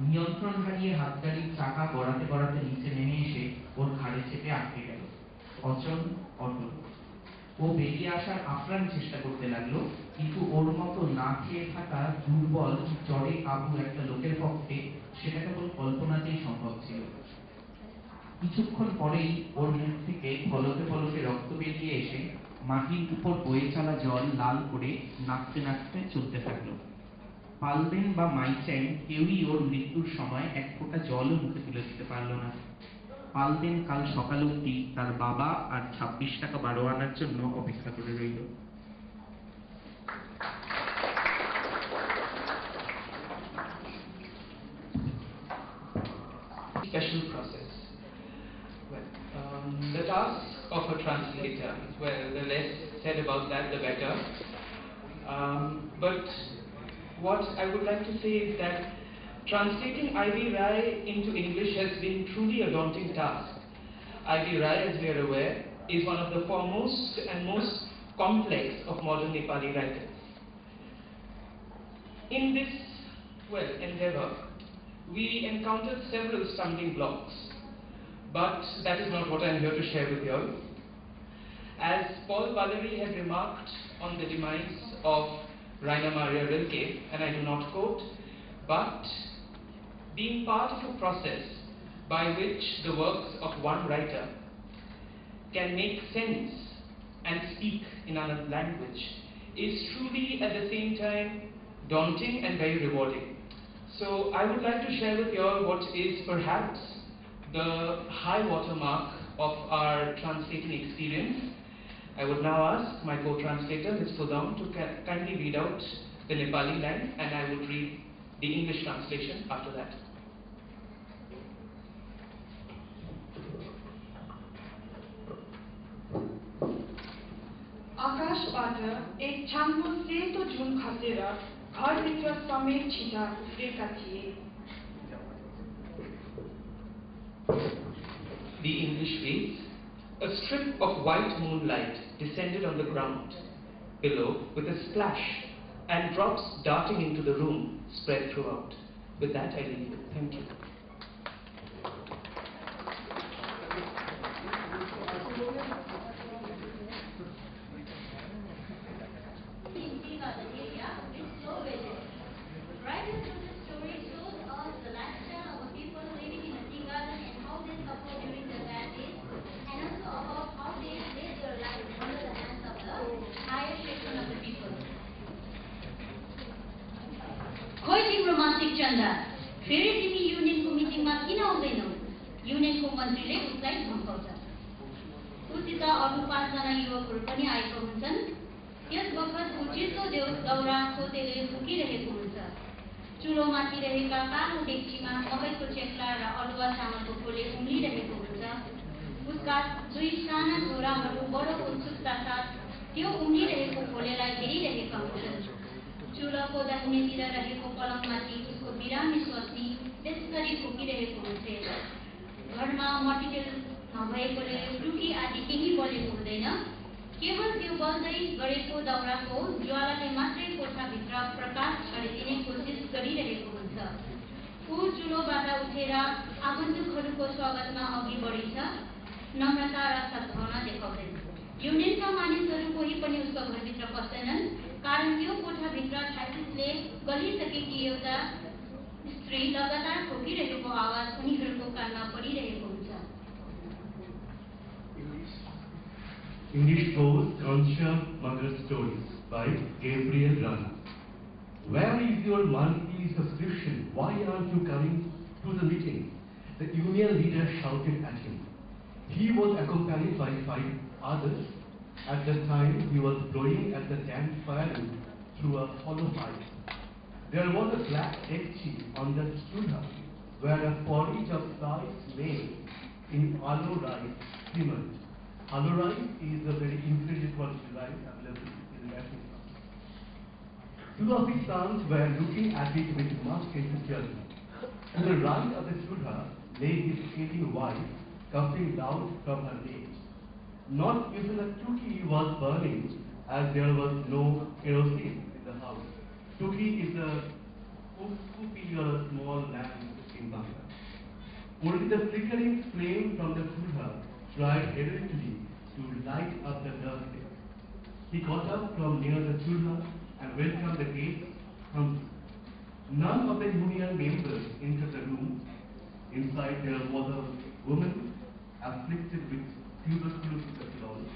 Speaker 13: নিয়ন্ত্রণ হারিয়ে হাতগাড়ির চাকা গড়াতে গড়াতে নিচে নেমে এসে ওর ঘাড়ে চেপে আটকে গেল, অচল অটল। ও বেরিয়ে আসার আপ্রাণ চেষ্টা করতে লাগলো, কিন্তু ওর মতো না খেয়ে থাকা দুর্বল জ্বরে কাবু একটা লোকের পক্ষে সেটা কেবল কল্পনাতেই সম্ভব ছিল। কিছুক্ষণ পরেই ওর মুখ থেকে পলকে পলকে রক্ত বেরিয়ে এসে মাটির উপর বয়ে চলা জল লাল করে নাচতে নাচতে চলতে থাকলো। পালদেন বা মাইচেন কেউই ওর মৃত্যুর সময় এক ফোঁটা জলও মুখে তুলে দিতে পারল না। পালদেন কাল সকাল অবধি তার বাবা আর 26 টাকা 12 আনার জন্য অপেক্ষা করে রইল।
Speaker 7: Special process. Well, the task of a translator, well, the less said about that, the better. But what I would like to say is that translating I.V. Rai into English has been truly a daunting task. I.V. Rai, as we are aware, is one of the foremost and most complex of modern Nepali writers. In this, well, endeavor, we encountered several stumbling blocks, but that is not what I am here to share with you all. As Paul Valery had remarked on the demise of Rainer Maria Rilke, and I do not quote, but being part of a process by which the works of one writer can make sense and speak in another language is truly at the same time daunting and very rewarding. So I would like to share with you all what is perhaps the high watermark of our translating experience. I would now ask my co-translator, Ms. Pudam, to kindly read out the Nepali line, and I would read the English translation after that.
Speaker 10: आकाशबाट एक छाम्रो सेतो जुन खसेर घरभित्र समेत छिटा उफ्रेका थिए।
Speaker 7: The English reads, a strip of white moonlight descended on the ground below with a splash, and drops darting into the room spread throughout. With that, I leave you. Thank you.
Speaker 8: खोइ तिम्रो मासिक चन्दा फेरि तिमी युनियनको मिटिङमा किन आउँदैनौ? युनियनको मन्त्रीले उसलाई धम्काउँछ। उसित अरू 5 जना युवकहरू पनि आएका हुन्छन्। त्यस बखत ऊ चिसो दौरा सोतेले फुकिरहेको हुन्छ। चुलोमाथि रहेका कालो डेक्चीमा मकैको चेक्ला र अलुवा चामलको खोले उम्लिरहेको हुन्छ। उसका 2 साना छोराहरू बडो उत्सुकता साथ त्यो उम्लिरहेको खोलेलाई हेरिरहेका हुन्छन्। चुलोको दाहिनेतिर रहेको पलङमाथि उसको बिरामी स्वास्नी त्यसरी फुकिरहेको हुन्छ। घरमा मटिटेल नभएकोले टुकी आदि केही बलेको हुँदैन। केवल त्यो बल्दै गरेको दाउराको ज्वालाले मात्रै कोठाभित्र प्रकाश छरिदिने कोसिस गरिरहेको हुन्छ। ऊ चुलोबाट उठेर आगन्तुकहरूको स्वागतमा अघि बढिन्छ, नम्रता र सद्भावना देखाउँदै। युनियनका मानिसहरू कोही पनि उसको घरभित्र पस्दैनन्। कारण यो कोठाभित्र छातीले गलिसकेकी एउटा स्त्री लगातार खोकिरहेको आवाज उनीहरूको कानमा परिरहेको हुन्छ।
Speaker 15: English prose Conscious Mother Stories by Gabriel Rana. Where is your monthly subscription? Why aren't you coming to the meeting? The union leader shouted at him. He was accompanied by 5 others. At the time, he was blowing at the damp firewood through a hollow pipe. There was a black etching on the stula where a porridge of sliced made in aloe rice simmered. Aloe rice is a very inferior quality rice available in Latin. 2 of his sons were looking at it with much enthusiasm. To the right of the stula lay his aging wife, coughing loud from her age. Not even a tukki was burning, as there was no kerosene in the house. Tukki is a kupi or a small lamp in Bangla. Only the flickering flame from the stula tried heroically to light up the dark day. He got up from near the stula and welcomed the guests humbly. None of the union members entered the room. Inside there was a woman afflicted with tuberculosis,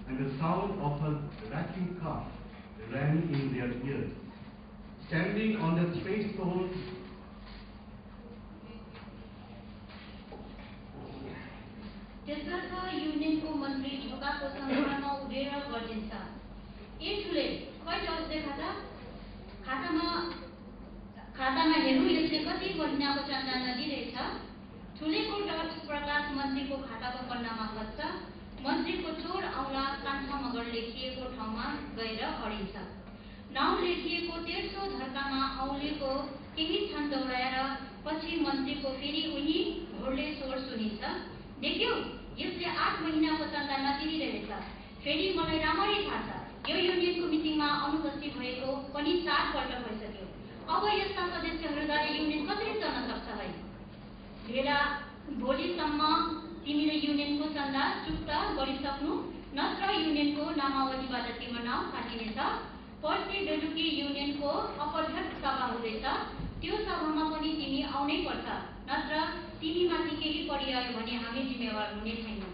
Speaker 15: and the sound of her racking cough rang in their ears. Standing on the threshold,
Speaker 8: त्यसर्थ युनियनको मन्त्री ढोकाको सन्दर्भमा उभिएर गर्दिन्छ। ए ठुले खै टस देखा त खातामा हेरौँ यसले कति महिनाको चन्दा नदिरहेछ। ठुलेको टर्च प्रकाश मन्त्रीको खाताको पन्नामा खस्छ। मन्त्रीको चोर औँला कान्छा मगर लेखिएको ठाउँमा गएर अडिन्छ। नाउँ लेखिएको तेर्सो धर्कामा औँलेको केही क्षण दौडाएर पछि मन्त्रीको फेरि उही घोडले स्वर सुनिन्छ। देख्यौ यसले 8 महिनाको चन्दा नतिरिरहेछ। फेरि मलाई राम्ररी थाहा छ यो युनियनको मिटिङमा अनुपस्थित भएको पनि 4 पल्ट भइसक्यो। अब यस्ता सदस्यहरूद्वारा युनियन कसरी चल्न सक्छ है? भेला भोलिसम्म तिमीले युनियनको चन्दा चुक्ता गरिसक्नु, नत्र युनियनको नामावलीबाट तिम्रो नाउँ काटिनेछ। पर्सि बेलुकी युनियनको अपघट सभा हुँदैछ, त्यो सभामा पनि तिमी आउनै पर्छ, नत्र तिमीमाथि केही परिआयो भने हामी जिम्मेवार हुने छैनौँ।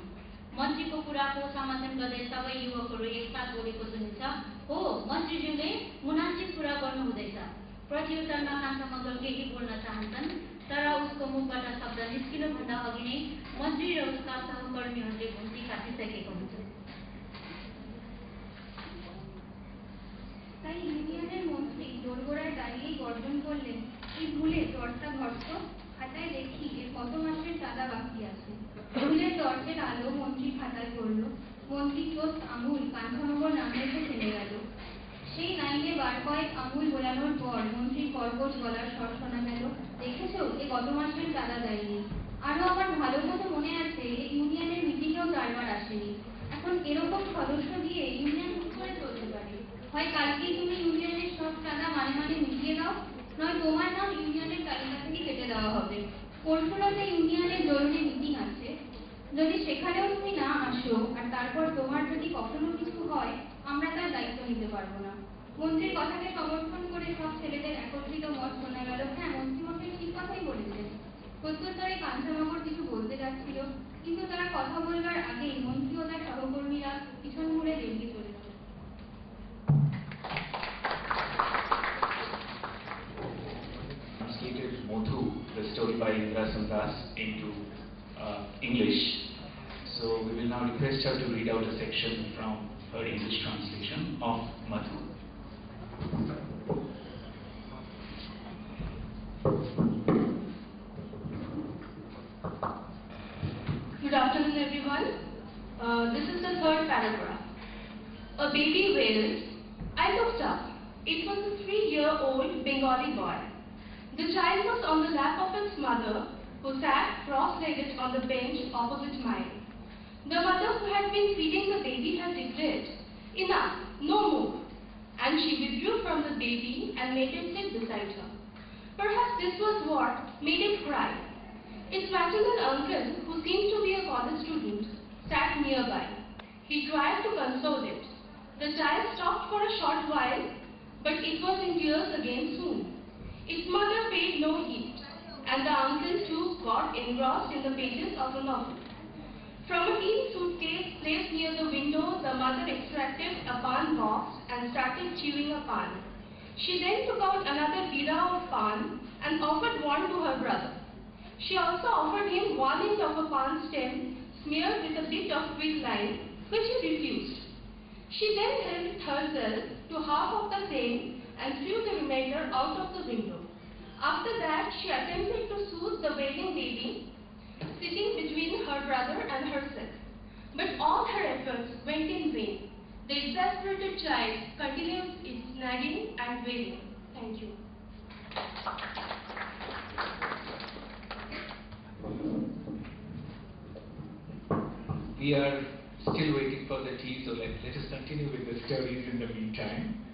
Speaker 8: मन्त्रीको कुराको समर्थन गर्दै सबै युवकहरू एकसाथ बोलेको सुनिन्छ। हो, मन्त्रीज्यूले मुनासिब कुरा गर्नुहुँदैछ। प्रत्युत्तरमा कान्छा मगर केही बोल्न चाहन्छन्, तर उसको मुखबाट शब्द निस्किनुभन्दा अघि नै मन्त्री र उसका सहकर्मीहरूले घुम्ती काटिसकेको हुन्छ।
Speaker 10: তাই ইউনিয়নের মন্ত্রী দোরগোড়ায় দাঁড়িয়ে গর্জন করলেন, এই ভুলে টর্চটা ঘটত, খাতায় দেখি এর কত মাসের চাঁদা বাকি আছে। ভুলের টর্চের আলো মন্ত্রী খাতায় পড়ল। মন্ত্রী চোখ আঙুল কাঞ্চনগর নাম রেখে থেমে গেল। সেই লাইনে বার কয়েক আঙুল বোলানোর পর মন্ত্রীর কর্কশ গলার স্বর শোনা গেল, দেখেছো এ গত মাসের চাঁদা দেয়নি। আরো আমার ভালো মতো মনে আছে এই ইউনিয়নের মিটিংয়েও 4 বার আসেনি। এখন এরকম সদস্য দিয়ে ইউনিয়ন কি করে চলতে পারে? হয় কালকেই তুমি ইউনিয়নের সব চাঁদা মানে মিটিয়ে দাও, নয় তোমার নাম ইউনিয়নের তালিকা থেকে কেটে দেওয়া হবে। পরশুরাতে ইউনিয়নের জরুরি মিটিং আছে, যদি সেখানেও তুমি না আসো আর তারপর তোমার যদি কখনো কিছু হয় আমরা তার দায়িত্ব নিতে পারবো না। মন্ত্রীর কথাকে সমর্থন করে সব ছেলেদের একত্রিত মত শোনা গেল, হ্যাঁ মন্ত্রীমশাই ঠিক কথাই বলেছেন। প্রত্যুত্তরে কাঞ্চনগর কিছু বলতে যাচ্ছিল, কিন্তু তার কথা বলবার আগেই মন্ত্রী ও তার সহকর্মীরা পিছন ঘুরে বেরিয়ে চলে গেল।
Speaker 7: Translated Modhu, the story by Indra Sandas, into English. So we will now request her to read out a section from her English translation of Madhu.
Speaker 5: Good afternoon, everyone. This is the 3rd paragraph. A baby wailed. I looked up. It was a 3-year-old Bengali boy. The child was on the lap of its mother, who sat cross-legged on the bench opposite mine. The mother who had been feeding the baby had declared, "Enough, no more," and she withdrew from the baby and made it sit beside her. Perhaps this was what made it cry. Its maternal uncle, who seemed to be a college student, sat nearby. He tried to console it.
Speaker 11: The child stopped for a short while, but it was in tears again soon. Its mother paid no heed, and the uncle too got engrossed in the pages of a novel. From a tin suitcase placed near the window, the mother extracted a pan box and started chewing a pan. She then took out another bida of pan and offered one to her brother. She also offered him 1 inch of a pan stem smeared with a bit of quicklime, which he refused. She then helped herself to half of the same and threw the remainder out of the window. After that, she attempted to soothe the wailing baby sitting between her brother and herself. But all her efforts went in vain. The exasperated child continues its nagging and wailing. Thank you.
Speaker 7: We are still waiting for the tea, so let us continue with the stories in the meantime.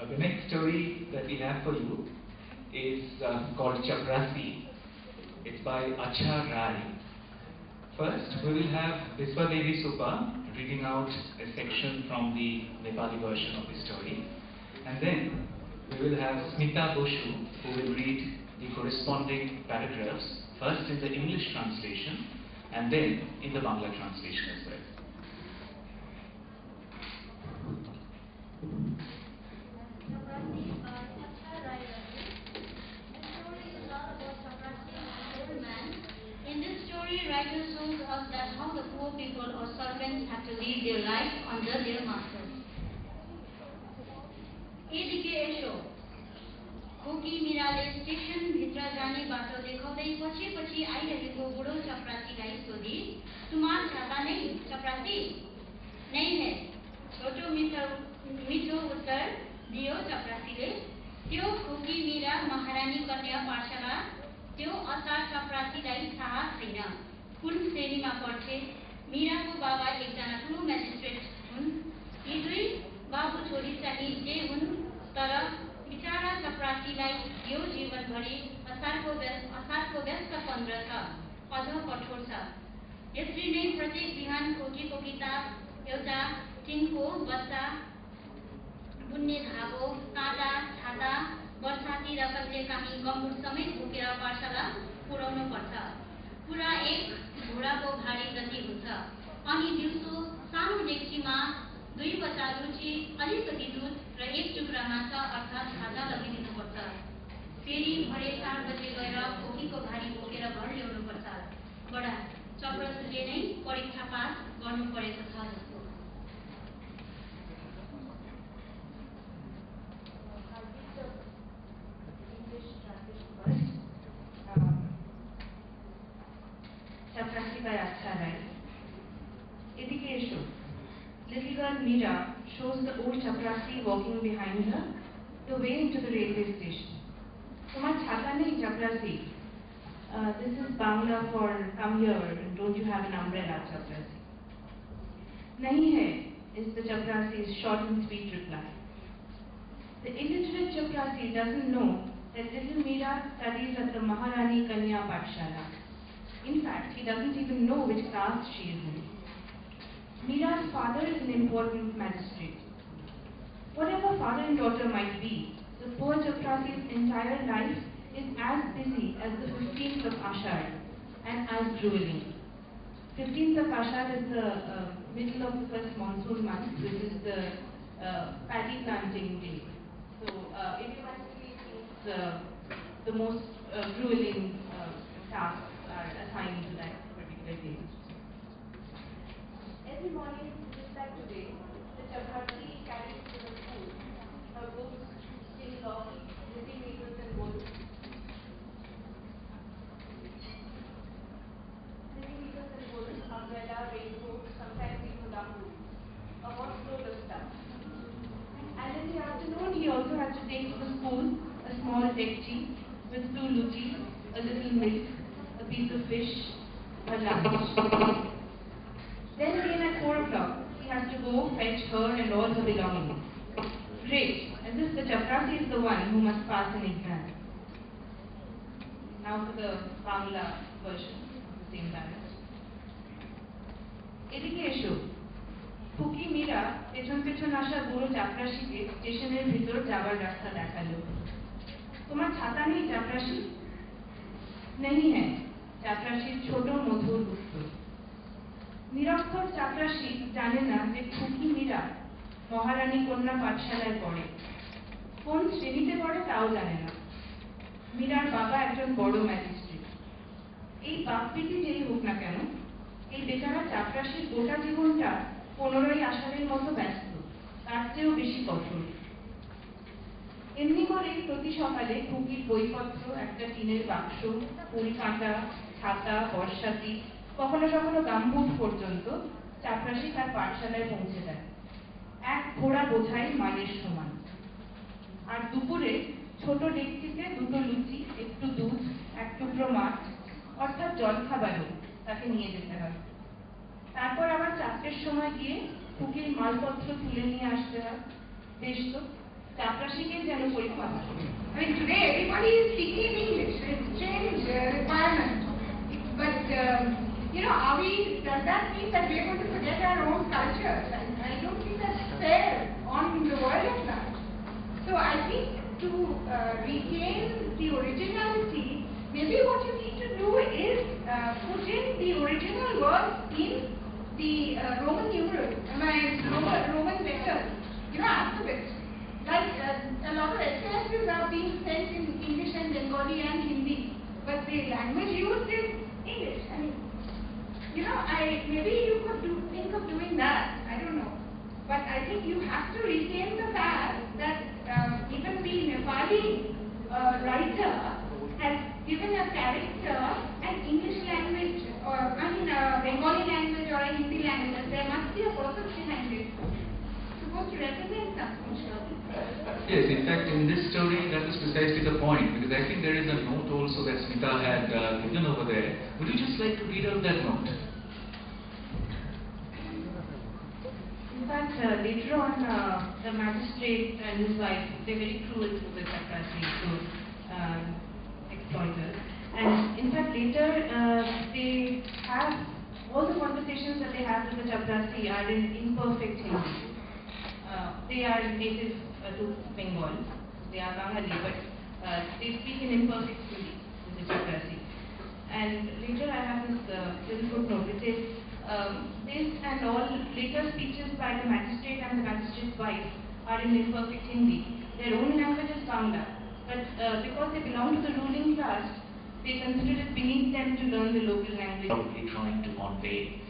Speaker 7: The next story that we have for you is called Chaprasi. It's by Acha Rai. First, we will have Viswadevi Supa reading out a section from the Nepali version of the story. And then we will have Smita Boshu, who will read the corresponding paragraphs, first in the English translation and then in the Bangla translation as well.
Speaker 8: In this story, writer shows us that how the poor people or servants have to live their life under their masters. एदिके यसो खोकी मिराले station भित्र जाने बाटो देखाउँदै पछि पछि आइरहेको बुढो चपरासीलाई सोधी, तुम्हार छाता नै चपरासी? नहीं है, छोटो मिठो उत्तर दियो चपरासीले। त्यो खोकी मिरा महारानी कन्या पाठशाला त्यो असार चपरासीलाई थाहा छैन कुन श्रेणीमा पढ्छे। मिराको बाबा एकजना ठुलो म्याजिस्ट्रेट हुन्। यी दुई बाबु छोरी चाहिँ जे हुन्, तर बिचारा चपरासीलाई यो जीवनभरि असारको व्यस्तपन छ, अझ कठोर छ। यसरी नै प्रत्येक बिहान खोकीको किताब, एउटा टिनको बच्चा, बुन्ने धागो, काँटा, छाता, बर्साती र कहिलेकाहीँ गम्बुट समेत बोकेर पाठशाला पुर्याउनु पर्छ। पुरा एक घोडाको भारी जति हुन्छ। अनि दिउँसो सानो डेक्चीमा 2 बच्चा रुचि, अलिकति दुध र 1 टुक्रा माछा अर्थात् खाजा लगाइदिनुपर्छ। फेरि भरे 4 बजे गएर खोकीको भारी बोकेर घर ल्याउनु पर्छ। बडा चपरासीले नै परीक्षा पास गर्नु परेको छ जस्तो।
Speaker 9: Chaprasi by Acha Rai. এদিকে এসো. Little girl Meera shows the old chaprasi walking behind her the way into the railway station. তোমার ছাতা নেই chaprasi? This is Bangla for come here, don't you have an umbrella, chaprasi? Nahi hai, is the chaprasi's short and sweet reply. The illiterate chaprasi doesn't know that little Meera studies at the Maharani Kanya Pathshala. In fact, he doesn't even know which caste she is in. Meera's father is an important magistrate. Whatever father and daughter might be, the poor chaprasi's entire life is as busy as the 15th of Ashad and as grueling. 15th of Ashad is the middle of the first monsoon month, which is the paddy planting day. So automatically the most grueling tasks are assigned to that particular day. Every morning, just like today, the chaprasi carries to the school her books, tin locks, knitting needles and wool. Umbrella, raincoat, sometimes even bamboo, a hot load of stuff. And in the afternoon, he also has to take to the school a small dekchi with 2 luchis, a little milk, a piece of fish, a lunch. Then again at 4 o'clock, he has to go fetch her and all her belongings. Great, as if the chaprasi is the one who must pass an exam. Now for the Bangla version of the same ballad. এদিকে এসো.
Speaker 5: খুকি মীরা পেছন পেছন আসা বুড়ো চাপরাশিকে স্টেশনের ভিতর যাবার রাস্তা দেখালো। তোমার ছাতা নেই চাপরাশি? নেই হ্যাঁ, চাপরাশির ছোট মধুর উত্তর। নিরক্ষর চাপরাশি জানে না যে খুকি মীরা মহারানী কন্যা পাঠশালায় পড়ে, কোন শ্রেণীতে পড়ে তাও জানে না। মীরার বাবা একজন বড় ম্যাজিস্ট্রেট। এই বাপপিটি যেই হোক না কেন, এই বেচারা চাপরাশির গোটা জীবনটা 15ই আষাঢ়ের মতো ব্যস্ত, তার চেয়েও বেশি কঠোর। এমনি করেই প্রতি সকালে খুকির বইপত্র, একটা টিনের বাক্স, ফুল কাঁটা, ছাতা, বর্ষাতি, কখনো কখনো গামবুট পর্যন্ত চাপরাশি তার পাঠশালায় পৌঁছে দেয়, এক ঘোড়া বোঝাই মালের সমান। আর দুপুরে ছোট ডেকচিতে দুটো লুচি, একটু দুধ, এক টুকরো মাছ, অর্থাৎ জলখাবারও তাকে নিয়ে যেতে হয়। তারপর আবার 4টের সময় গিয়ে খুকির মালপত্র তুলে নিয়ে আসতে হয়। বেশ তো, চাপরাশিকে যেন পরীক্ষা হয়।
Speaker 10: I mean, today everybody is speaking English. It's changed requirement. But, does that mean that we're going to forget our own cultures? I don't think that's fair on the world of that. So I think to retain the originality, maybe what you need to do is put in the original words in the Roman numerals, Roman letters, alphabets. Like a lot of SASs are being sent in English and Bengali and Hindi, but the language used is English. I mean, maybe you could think of doing that. I don't know, but I think you have to retain the fact that even the Nepali writer has given a character an English language, or Bengali language or a Hindi language. There must be a purpose behind it. It's supposed to represent something, surely.
Speaker 7: Yes, in fact, in this story, that is precisely the point, because I think there is a note also that Smita had given over there. Would you just like to read out that note?
Speaker 5: In fact, later on, the magistrate and his wife, they're very cruel to the Chakrasi, to exploiters. And in fact, later, they have, all the conversations that they have with the Chakrasi are in imperfect Hindi. They are native to Bengal. They are Bengali, but they speak in imperfect Hindi, the Chakrasi. And later I have this little footnote which says, this and all later speeches by the magistrate and the magistrate's wife are in imperfect Hindi. Their own language is Bangla, but because they belong to the ruling class, they consider it beneath them to learn the local language.
Speaker 7: Probably trying to convey.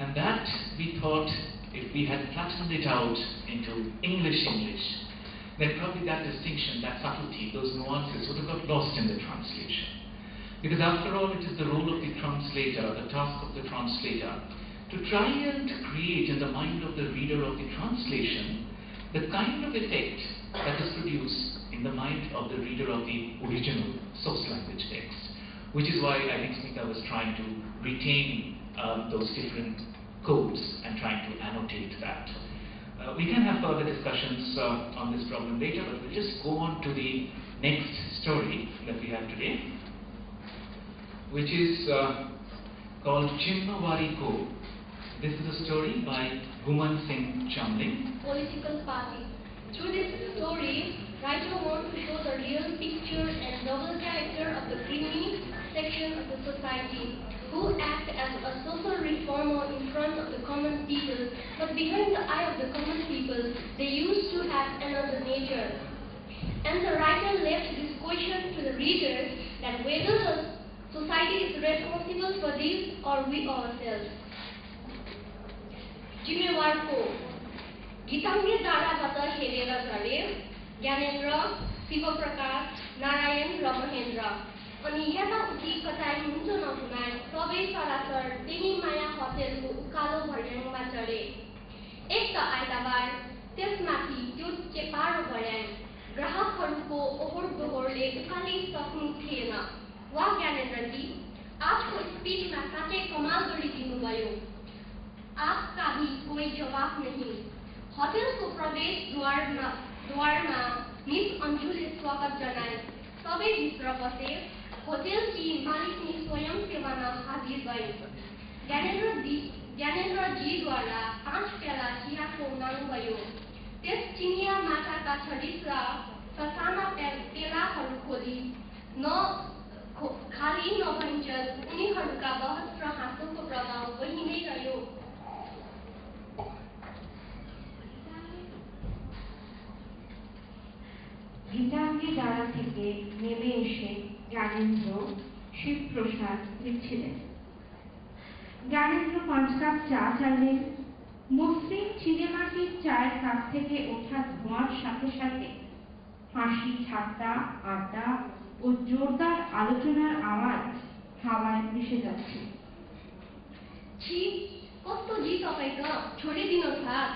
Speaker 7: And that we thought, if we had flattened it out into English, then probably that distinction, that subtlety, those nuances would have got lost in the translation. Because after all, it is the role of the translator, the task of the translator, to try and create in the mind of the reader of the translation the kind of effect that is produced in the mind of the reader of the original source language text. Which is why I think Smita was trying to retain those different codes and trying to annotate that. We can have further discussions on this problem later, but we'll just go on to the next story that we have today, which is called Chimmawari Ko. This is a story by Guman Singh Chamling.
Speaker 1: Political party. Through this story, writer wants to show the real picture and noble character of the creamy section of the society who act as a social reformer in front of the common people, but behind the eye of the common people, they used to have another nature. And the writer left this question to the reader, that whether the society is responsible for this or we ourselves. जिम्मेवारको गीताङ्गे धाराबाट हेरेर झरे ज्ञानेन्द्र, शिवप्रकाश, नारायण र महेन्द्र अनि यताउति कतै हुन्छ नहुना सबै सरासर त्यही माया होटेलको उकालो भर्याङमा चढे। एक त आइतबार, त्यसमाथि त्यो चेपारो भर्याङ ग्राहकहरूको ओहोर दोहोरले उकालिसक्नु थिएन। वा ज्ञानेन्द्रजी, आजको स्पिचमा साँच्चै कमाल गरिदिनुभयो। आपका भी कोई जवाब नहीं। होटल को प्रवेश द्वारमा मिस अन्जुले स्वागत जनाए। सबै भित्र बसे। होटल की मालिकनी स्वयं सेवामा हाजिर भए। ज्ञानेन्द्र जी द्वारा 5 प्याला चिया त्यस चिनिया माछाका छडिस्रा ससाना पेलाहरू खोली खाली नभइन्जेल उनीहरूका बहस र हाँसोको प्रभाव बढी नै रह्यो।
Speaker 10: ভিটাঙ্গি জায়গা থেকে নেমে এসে জ্ঞানেন্দ্র শিবপ্রসাদ লিখছিলেন। জ্ঞানেন্দ্র 5 কাপ চা চাইলেন। মসৃণ চিনেমাটির চায়ের কাপ থেকে ওঠা ধোঁয়ার সাথে সাথে হাসি ঠাট্টা আড্ডা ও জোরদার आलोचनार आवाज हावाয় মিশে যাচ্ছে।
Speaker 1: छि कस्तो जी तपाईँ त छोडिदिनुहोस् हात।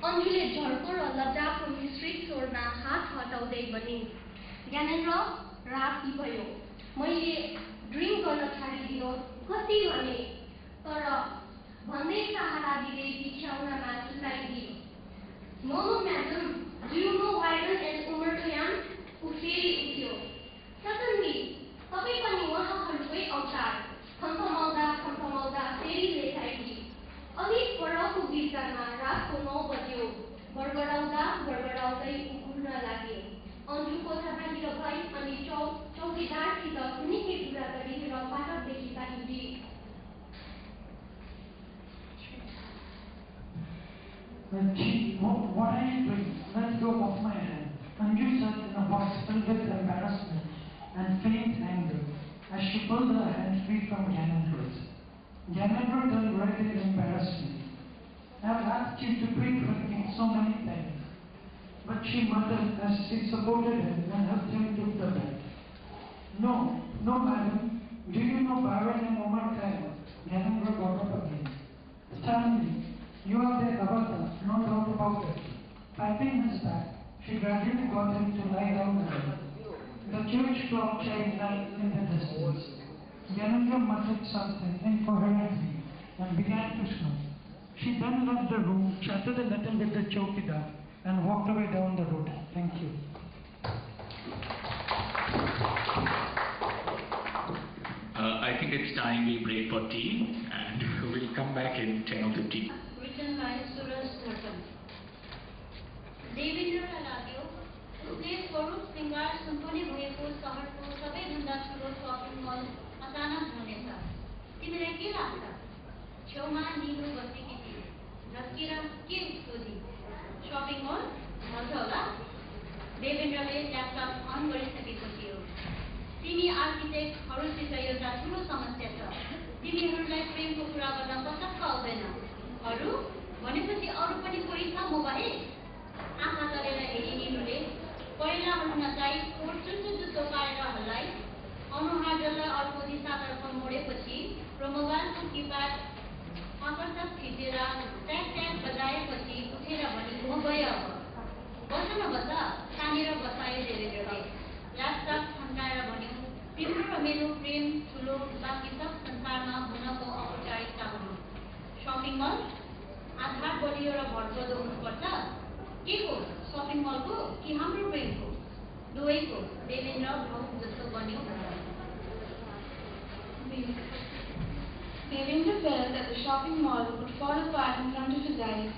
Speaker 1: अन्जुले झर्को र लज्जाको मिश्रित स्वरमा हात हटाउँदै भने। ज्ञानेन्द्र राति भयो, मैले ड्रिङ्क गर्न छाडिदिनुहोस् कति भने, तर भन्दै सहारा दिँदै बिछ्याउनमा सुताइदियो। No no madam, do you know वाइरन एन्ड उमरटोयाम? ऊ फेरि उठ्यो। सडनली तपाईँ पनि उहाँहरूकै अवतार। खम्फमाउँदा फेरि लेखाइदिए। अलिक परको बिर्तामा रातको 9 बज्यो। बडबडाउँदै उघ्न लागे। अन्जु कोठा बाहिर गई अनि चौकीदारसित कुनै कुरा गरेर फाटकदेखि बाहिरी।
Speaker 4: Chief, what are you doing? Let go of my hand. Anju said in a voice filled with embarrassment and faint anger as she pulled her hand free from Gyanendra's. Gyanendra turned red in embarrassment. I've asked you to quit with me so many times. But she muttered as she supported him and helped him to the bed. No, madam. Do you know Baron and Omar Khayyam? Gyanendra got up again. Stanley, you are their avatar, no doubt about it. Patting his back, she gradually got him to lie down again. The church clock chimed 9 in the distance. Gyanendra muttered something incoherently and began to snore. She then left the room, chatted a little with the chowkidar, and walked away down the road. Thank you.
Speaker 7: I think it's time we break for tea, and we'll come back in 10 or 15.
Speaker 8: Written by Suraj Dhakan. देवेन्द्रलाई लाग्यो उसले स्वरूप श्रृङ्गार सम्पन्न भएको सहरको सबैभन्दा ठुलो shopping mall अचानक हुनेछ। तिमीलाई के लाग्छ? छेउमा निलो बसेकी थिए। झस्किएर के सोधी? सपिङ मल भन्छ होला। देवेन्द्रले ल्यापटप अन गरिसकेको थियो। तिमी आर्किटेक्टहरूसित एउटा ठुलो समस्या छ। तिमीहरूलाई प्रेमको कुरा गर्न पटक्क आउँदैन। अरू भनेपछि अरू पनि कोही छ मोबाइल? आँखा तरेर हेरी निलुले पहिला हुन नचाही कोट जुत्तो पारेर हल्लाइ। अनुहार डल्ला अर्को दिशातर्फ मोडेपछि र मोबाइलको किप्याड आकर्षक थिचेर ट्याक ट्याक बजाएपछि उठेर भनी हो गयो अब। बस न बस, तानेर बसायो देवेन्द्रले। ल्यापटप थन्काएर भन्यो, तिम्रो र मेरो प्रेम ठुलो, बाँकी सब संसारमा हुनको औपचारिकता हुनु। सपिङ मल आधार बलियो र भरपर्दो हुनुपर्छ। के को? सपिङ मलको कि हाम्रो प्रेमको? दुवैको। देवेन्द्र भावुक जस्तो बन्यो।
Speaker 11: Devendra felt that the shopping mall would fall apart in front of his eyes.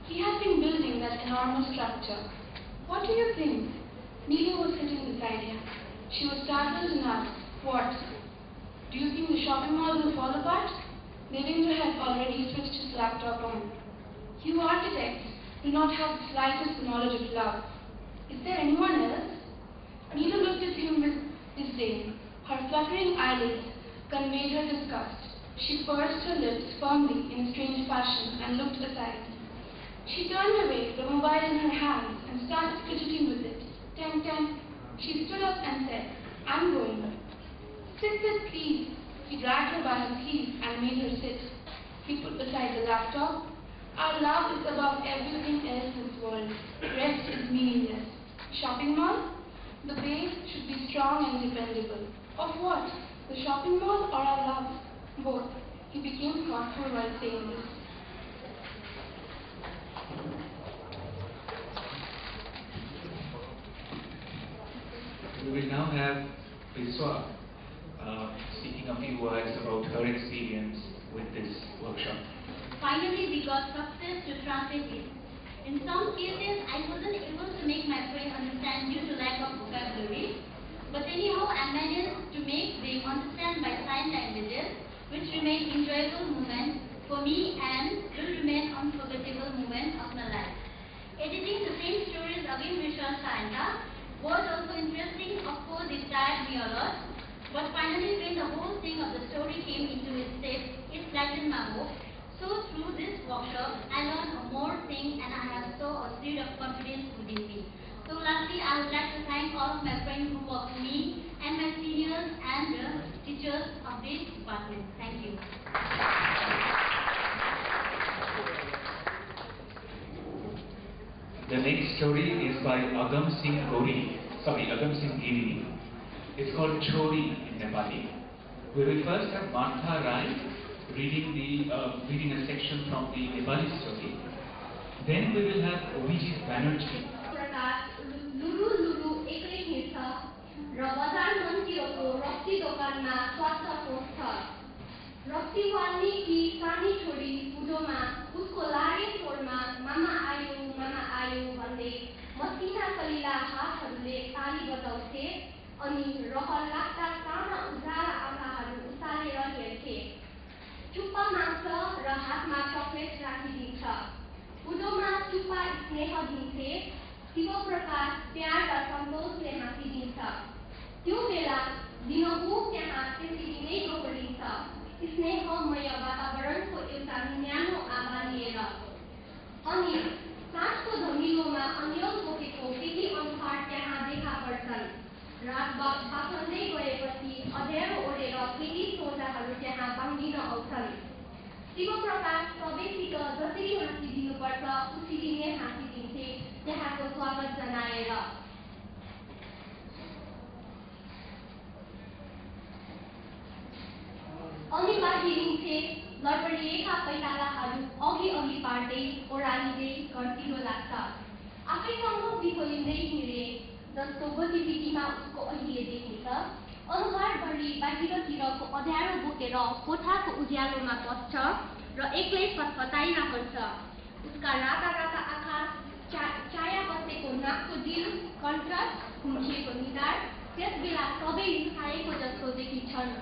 Speaker 11: He had been building that enormous structure. What do you think? Neelu was sitting beside him. She was startled and asked, what? Do you think the shopping mall will fall apart? Devendra had already switched his laptop on. You architects do not have the slightest knowledge of love. Is there anyone else? Neelu looked at him with disdain. Her fluttering eyelids conveyed her disgust. She pursed her lips firmly in a strange fashion and looked aside. She turned away, the mobile in her hands, and started fidgeting with it. Tang, tang. She stood up and said, I'm going. Sit, please. He dragged her by her sleeve and made her sit. He put aside the laptop. Our love is above everything else in this world. Rest is meaningless. Shopping mall? The base should be strong and dependable. Of what? The shopping mall or our love? Both. He became thoughtful while saying this.
Speaker 7: We will now have Viswa speaking a few words about her experience with this workshop.
Speaker 8: Finally, we got success to translate it. In some cases, I wasn't able to make my friend understand due to lack of vocabulary. But anyhow, I managed to make them understand by sign languages, which remain enjoyable moments for me and will remain unforgettable moments of my life. Editing the same stories again with Santa was also interesting. Of course, it tired me a lot. But finally, when the whole thing of the story came into its steps, it flattened my hope. So through this workshop, I learned more things and I have saw a seed of confidence within me. So lastly, I would like to thank all of my friends who worked with me and my seniors and the teachers of this department. Thank you.
Speaker 7: The next story is by Agam Singh Giri. It's called Chori in Nepali. We will first have Martha Rai reading a section from the Nepali story. Then we will have Abhijit Banerjee.
Speaker 1: लुलु लुलु एक्लै हिँड्छ र बजार मन्दिरको रक्सी दोकानमा स्वार्थ खोज्छ। रक्सी वाल्मीकी सानी छोरी बुढोमा उसको लाडे स्वरमा मामा आयो भन्दै मसिना कलिला हातहरूले ताली बजाउँथे अनि रहर लाग्दा साना उज्याला आँखाहरू उसालेर हेर्थे। चुप्पा माग्छ र हातमा चकलेट राखिदिन्छ। बुढोमा चुप्पा स्नेह दिन्थे। शिवप्रकाश प्यार र सन्तोषले हाँसिदिन्छ। त्यो बेला दिनहुँ त्यहाँ त्यसरी नै दोहोरिन्छ। स्नेहमय वातावरणको एउटा न्यानो आभा लिएर। अनि साँझको धमिलोमा अन्यल बोकेको केही अनुहार त्यहाँ देखा पर्छन्। रात बाँच्दै गएपछि अँध्यारो ओढेर केही सोझाहरू त्यहाँ बाँधिन आउँछन्। शिवप्रकाश सबैसित जसरी हाँसिदिनुपर्छ उसरी नै हाँसिदिन्थे त्यहाँको स्वागत जनाएर। अनि बाहिरिन्थे लडबडिएका पैतालाहरू अघि पार्दै ओह्रालिँदै घरतिर लाग्छ। आफैसँग बिहोलिँदै हिँडे जस्तो गतिविधिमा उसको अहिले देखिन्छ। अनुहारभरि बाहिरतिरको अँध्यारो बोकेर कोठाको उज्यालोमा पस्छ र एक्लै फतफताइरहन्छ। उसका राता आँखा, चाया बसेको नाकको डिल, कण्ठ, खुम्चिएको निधार त्यस बेला सबै रिसाएको जस्तो देखिन्छन्।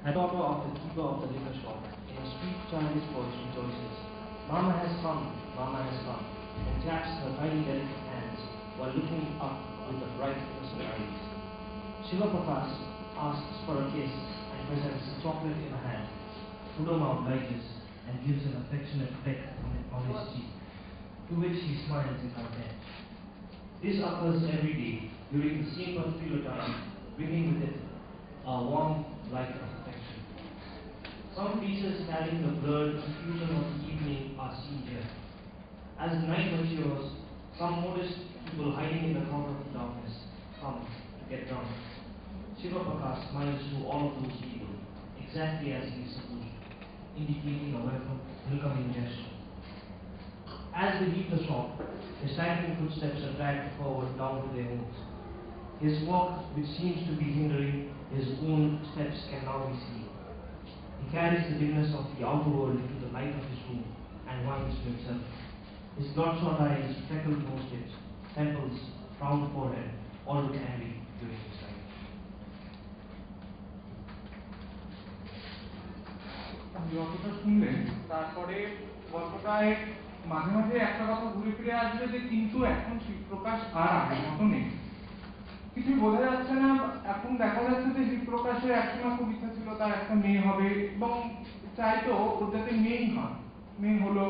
Speaker 16: A daughter of the keeper of the liquor shop, in a sweet childish voice rejoices, Mama has come, and claps her tiny delicate hands while looking up with the bright innocent eyes. Shiva Prakash asks for a kiss and presents a chocolate in her hand. Pudoma obliges and gives an affectionate peck on his cheek, to which he smiles in content. This occurs every day during the same particular time, bringing with it a warm light of affection. Some pieces carrying the blurred confusion of the evening are seen here. As the night matures, some modest people hiding in the cover of the darkness come to get drunk. Shiva Prakash smiles to all of those people, exactly as he is supposed to, indicating a welcoming gesture. As they leave the shop, their staggering footsteps are dragged forward down to their homes. His walk, which seems to be hindering his own steps, can now be seen. He carries the dimness of the outer world into the light of his room and whines to himself. His bloodshot eyes, freckled nose tips, temples, round forehead, all look angry during his time.
Speaker 17: যতটা শুনলেন তারপরে গল্পটায় মাঝে মাঝে একটা কথা ঘুরে ফিরে আসবে যে কিন্তু এখন শিবপ্রকাশ আর আগের মতো নেই। কিছু বোঝা যাচ্ছে না। এখন দেখা যাচ্ছে যে শিবপ্রকাশের একসময় খুব ইচ্ছা ছিল তার একটা মেয়ে হবে এবং চাইতো ওর যাতে মেয়েই হয়, মেয়ে হলো।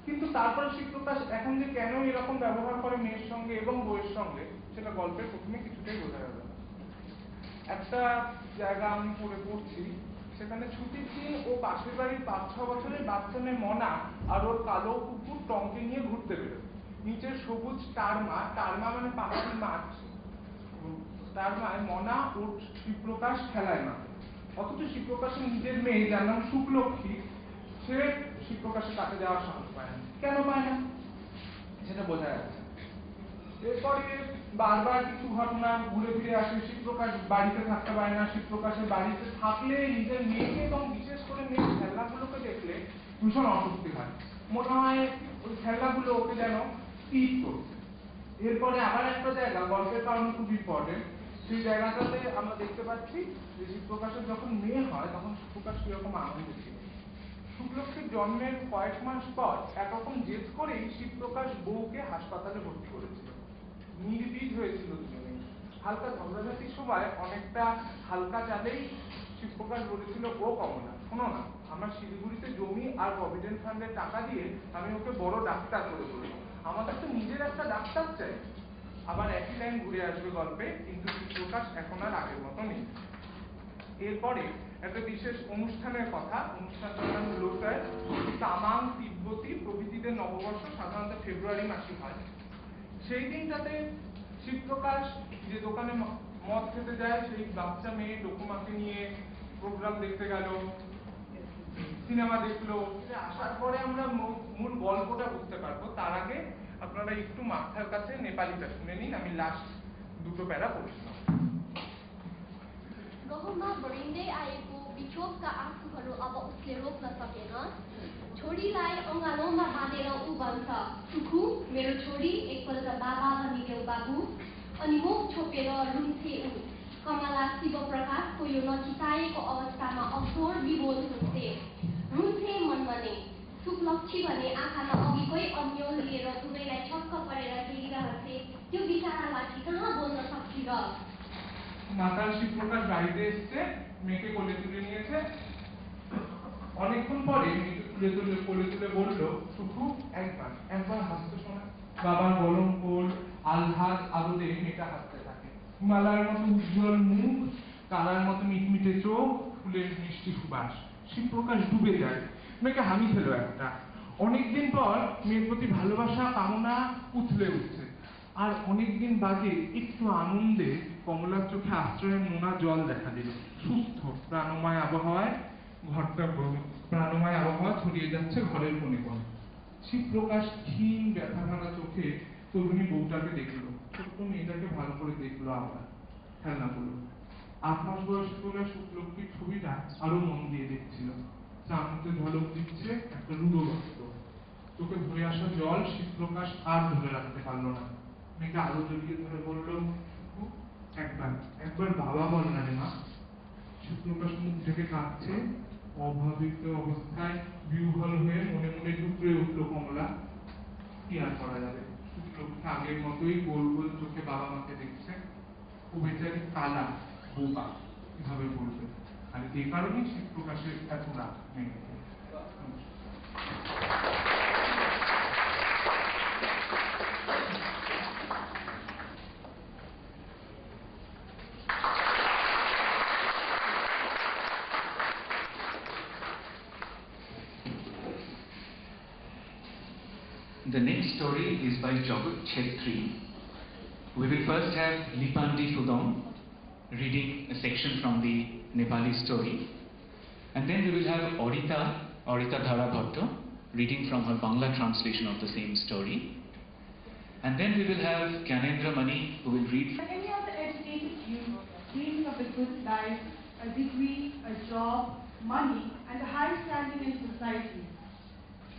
Speaker 17: কিন্তু তারপর শিবপ্রকাশ এখন যে কেন এরকম ব্যবহার করে মেয়ের সঙ্গে এবং বউয়ের সঙ্গে সেটা গল্পের প্রথমে কিছুতেই বোঝা যাবে না। একটা জায়গা আমি পড়ছি, সেখানে ছুটির দিন ও পাশের বাড়ির 5-6 বছরের বাচ্চা মেয়ে মনা আর ওর কালো কুকুর টঙ্কে নিয়ে ঘুরতে বেরোয়। নিচের সবুজ টারমা মানে পাখির মাছ, টারমায় মনা ওর শিবপ্রকাশ খেলায় না। অথচ শিবপ্রকাশের নিজের মেয়ে যার নাম শুক্লক্ষী, সে শিবপ্রকাশের কাছে যাওয়ার সাহস পায় না। কেন পায় না সেটা বোঝা যাচ্ছে। এরপরে বারবার কিছু ঘটনা ঘুরে ফিরে আসে। শিবপ্রকাশ বাড়িতে থাকতে পারে না, শিবপ্রকাশের বাড়িতে থাকলে নিজের মেয়েকে এবং বিশেষ করে মেয়ের খেলনাগুলোকে দেখলে ভীষণ অস্বস্তি হয়, মনে হয় ওই খেলনাগুলো ওকে যেন টিপ করছে। এরপরে আবার একটা জায়গা গল্পের কারণে খুব ইম্পর্টেন্ট, সেই জায়গাটাতে আমরা দেখতে পাচ্ছি যে শিবপ্রকাশের যখন মেয়ে হয় তখন শিবপ্রকাশ কিরকম আনন্দে ছিল। শুক্লক্ষীর জন্মের কয়েক মাস পর একরকম জেদ করেই শিবপ্রকাশ বউকে হাসপাতালে ভর্তি করেছিল। নির্বীজ হয়েছিল দুজনে। হালকা ঝগড়াঝাটির সময় অনেকটা হালকা চালেই শিবপ্রকাশ বলেছিল, ও কমলা শোনো না, আমার শিলিগুড়িতে জমি আর প্রভিডেন্ট ফান্ডের টাকা দিয়ে আমি ওকে বড় ডাক্তার করে দেবো, আমাদের তো নিজের একটা ডাক্তার চাই। আবার একই লাইন ঘুরে আসবে গল্পে, কিন্তু শিবপ্রকাশ এখন আর আগের মতো নেই। এরপরে একটা বিশেষ অনুষ্ঠানের কথা, অনুষ্ঠানটার নাম লোসার। তামাং, তিব্বতী প্রভৃতিদের নববর্ষ সাধারণত ফেব্রুয়ারি মাসে হয়। সেই দিনটাতে শিবপ্রকাশ যে দোকানে মদ খেতে যায়, সেই বাচ্চা মেয়ে ডকুমাকে নিয়ে প্রোগ্রাম দেখতে গেল, সিনেমা দেখলো। আসার পরে আমরা মূল গল্পটা বুঝতে পারবো। তার আগে আপনারা একটু মাথার কাছে নেপালিটা শুনে নিন, আমি লাস্ট দুটো প্যারা পড়ছিলাম।
Speaker 1: गहुँमा बढिँदै आएको बिछोडका आँसुहरू अब उसले रोक्न सकेन। छोरीलाई अँगालोमा बाँधेर ऊ भन्छ, सुखु मेरो छोरी एकपल्ट बाबा भनी देऊ बाबु। अनि मुख छोपेर रुन्थे ऊ। कमला शिवप्रकाशको यो नचिताएको अवस्थामा अफसोर विभोर हुन्थे। रुन्थे मनमने। शुक्लक्षी भने आँखामा अघिकै अन्य लिएर दुवैलाई छक्क परेर हेरिरहन्थे। त्यो बिचारालाई कहाँ बोल्न सक्छ र।
Speaker 17: মাতাল শিবপ্রকাশ বাড়িতে এসছে, মেয়েকে কোলে তুলে নিয়েছে। অনেকক্ষণ পরে মেয়েকে কোলে তুলে বললো, সুখু একবার হাসতে শোনা। বাবার গরম কোল আলহাদ আদরে মেয়েটা হাসতে থাকে। হিমালয়ের মতো উজ্জ্বল মুখ, তারার মতো মিটমিটে চোখ, ফুলের মিষ্টি সুবাস। শিবপ্রকাশ ডুবে যায়, মেয়েকে হামি খেলো একটা। অনেকদিন পর মেয়ের প্রতি ভালোবাসা কামনা উথলে উঠছে। আর অনেকদিন বাদে একটু আনন্দে কমলার চোখে আশ্রয়ের নোনা জল দেখা দিল। সুস্থ প্রাণময় আবহাওয়ায় প্রাণময় আবহাওয়া ছড়িয়ে যাচ্ছে ঘরের কোণে কোণে। শিবপ্রকাশ ক্ষীণ ব্যথা ভাঙা চোখে তরুণী বউটাকে দেখলো, ছোট্ট মেয়েটাকে ভালো করে দেখলো। আবার খেলনাগুলো 8 মাস বয়সে তোলা শুক্লক্ষীর ছবিটা আরো মন দিয়ে দেখছিল। চামচে ঝলক দিচ্ছে একটা রুড়ো রক্ত। চোখে ধরে আসা জল শিবপ্রকাশ আর ধরে রাখতে পারলো না। মেয়েকে আরো জড়িয়ে ধরে বললো, একবার বাবা বল না রে মা। শিবপ্রকাশ মুখ থেকে কাঁদছে। অভাবিত অবস্থায় বিহ্বল হয়ে মনে মনে টুকরে উঠলো কমলা। কি আর করা যাবে, শুক্লক্ষী আগের মতোই গোল গোল চোখে বাবা মাকে দেখছে। ও বেচারি কালা বোকা, কিভাবে বলবে। আর এই কারণেই শিবপ্রকাশের এত রাগ মেয়েকে।
Speaker 7: The next story is by Jagat Chetri. We will first have Lipandi Fudong reading a section from the Nepali story, and then we will have Orita Dharabhatto reading from her Bangla translation of the same story, and then we will have Gyanendra Mani who will read.
Speaker 18: Any of the educated youth dreams of a good life, a degree, a job, money, and a high standing in society.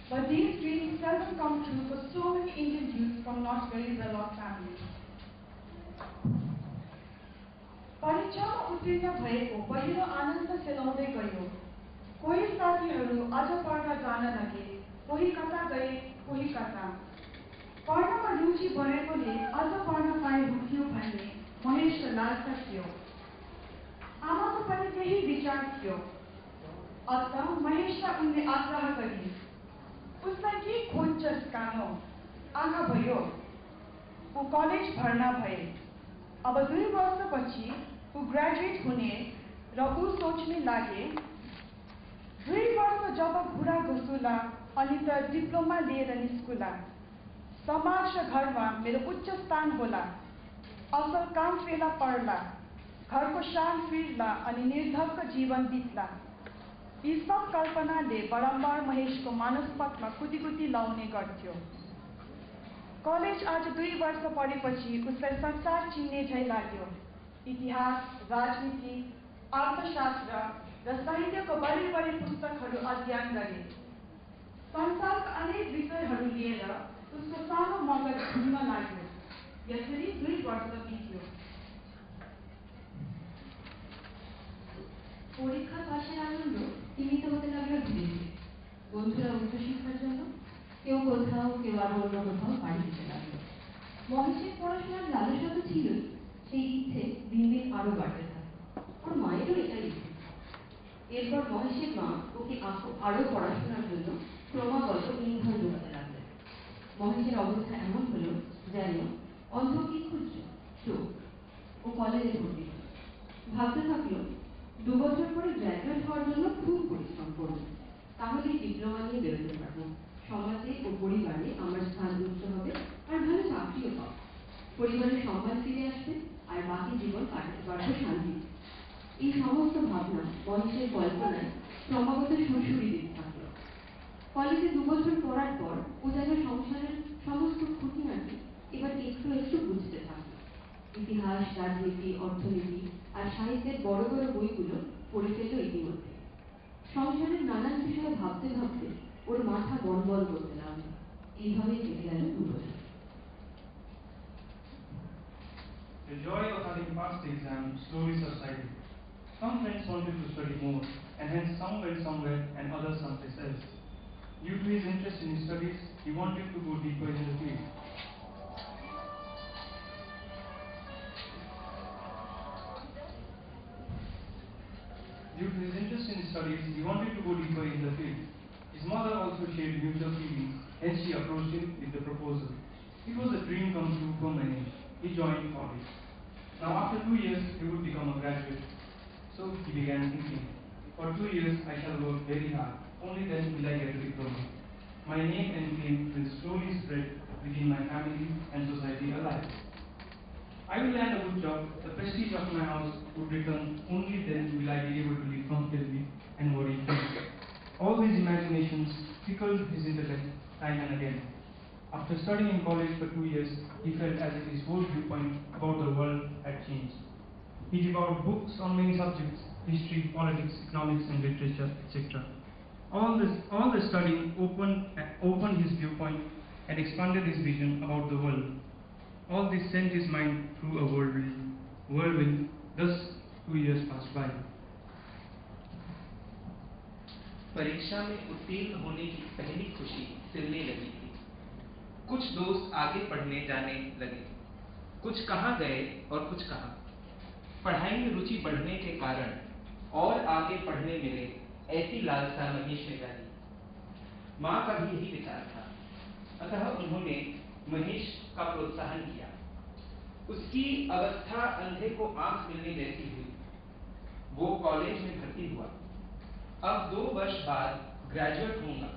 Speaker 18: But these dreams seldom come true for so many Indian youth from not very well-off families. परीक्षामा उत्तीर्ण भएको पहिलो आनन्द सेलाउँदै गयो। कोही साथीहरू अझ पढ्न जान लगे, कोही कता गए, कोही कता। पढ्नमा रुचि बढेकोले अझ पढ्न पाए हुन्थ्यो भन्ने महेशको लालसा थियो। आमाको पनि त्यही विचार थियो। अत महेशलाई उनले आग्रह गरिन्, उसलाई के खोज्छस् कानो? आँखा भयो। ऊ कलेज भर्ना भए। अब 2 वर्षपछि ऊ ग्रेजुएट हुने र ऊ सोच्ने लागे, 2 वर्ष जब घुरा घुसुला अनि त डिप्लोमा लिएर निस्कुला, समाज र घरमा मेरो उच्च स्थान होला, असल काम फेला पर्ला, घरको शान फिर्ला अनि निर्धक्क जीवन बित्ला। यी सब कल्पनाले बारम्बार महेशको मानसपथमा कुदी लाउने गर्थ्यो। कलेज आज 2 वर्ष पढेपछि उसलाई संसार चिन्ने झै लाग्यो। इतिहास, राजनीति, अर्थशास्त्र र साहित्यको बढी पुस्तकहरू अध्ययन गरे। संसारका अनेक विषयहरू लिएर उसको सानो मगज घुम्न लाग्यो। यसरी 2 वर्ष बित्यो।
Speaker 9: পরীক্ষা পাশের আনন্দ সীমিত হতে লাগলো ধীরে ধীরে। বন্ধুরা উচ্চশিক্ষার জন্য কেউ কোথাও, কেউ আরো অন্য কোথাও পাড়ি দিতে লাগলো। মহেশের পড়াশোনার লালসা তো ছিলই, সেই ইচ্ছে দিন দিন আরো বাড়তে থাকলো। ওর মায়েরও এটাই ইচ্ছে। এরপর মহেশের মা ওকে আরো পড়াশোনার জন্য ক্রমাগত ইন্ধন যোগাতে লাগলেন। মহেশের অবস্থা এমন হলো যেন অন্ধ কি খুঁজছে চোখ। ও কলেজে ভর্তি হলো। ভাবতে থাকলো 2 বছর পরে গ্র্যাজুয়েট হওয়ার জন্য খুব পরিশ্রম করব, তাহলে ডিপ্লোমা নিয়ে বেরোতে পারবো। সমাজে ও পরিবারে আমার স্থান উচ্চ হবে আর ভালো চাকরিও পাবো। পরিবারের সম্মান ফিরে আসবে আর বাকি জীবন কাটাতে পারবো শান্তি। এই সমস্ত ভাবনা মহেশের কল্পনায় ক্রমাগত সুরসুরি দিতে থাকলো। কলেজে 2 বছর পড়ার পর ও যেন সংসারের সমস্ত খুঁটিনাটি এবার একটু একটু বুঝতে থাকলো। ইতিহাস, রাজনীতি, অর্থনীতি আর সাহিত্যের বড় বড় বইগুলো পড়ে ফেলল ইতিমধ্যে। সংসারের নানান বিষয়ে ভাবতে ভাবতে ওর মাথা গড়বড় করতে লাগলো। এইভাবেই কেটে গেল 2 বছর।
Speaker 14: The joy of having passed the exam slowly subsided. Some friends wanted to study more, and hence some went somewhere and others someplace else. Due to his interest in his studies, he wanted to go deeper in the field. Due to his interest in his studies, he wanted to go deeper in the field. His mother also shared mutual feelings, hence she approached him with the proposal. It was a dream come true for Manish. He joined college. Now after 2 years, he would become a graduate. So he began thinking, for 2 years I shall work very hard, only then will I get a diploma. My name and fame will slowly spread within my family and society alike. I will land a good job, the prestige of my house would return, only then will I be able to live comfortably and worry free. All these imaginations tickled his intellect time and again. After studying in college for 2 years, he felt as if his whole viewpoint about the world had changed. He devoured books on many subjects, history, politics, economics and literature, etc. All the studying opened his viewpoint and expanded his vision about the world. All this sent his mind through a whirlwind. Thus 2 years passed by.
Speaker 7: परीक्षा में उत्तीर्ण होने की पहली खुशी सिलने लगी थी। कुछ दोस्त आगे पढ़ने जाने लगे, कुछ कहाँ गए और कुछ कहाँ। पढ़ाई में रुचि बढ़ने के कारण और आगे पढ़ने मिले, ऐसी लालसा महेश ने जागी। माँ का भी यही विचार था, अतः उन्होंने महेश का प्रोत्साहन किया। उसकी अवस्था अंधे को आंख मिलने जैसी हुई। वो कॉलेज में भर्ती हुआ। अब 2 वर्ष बाद ग्रेजुएट होऊंगा,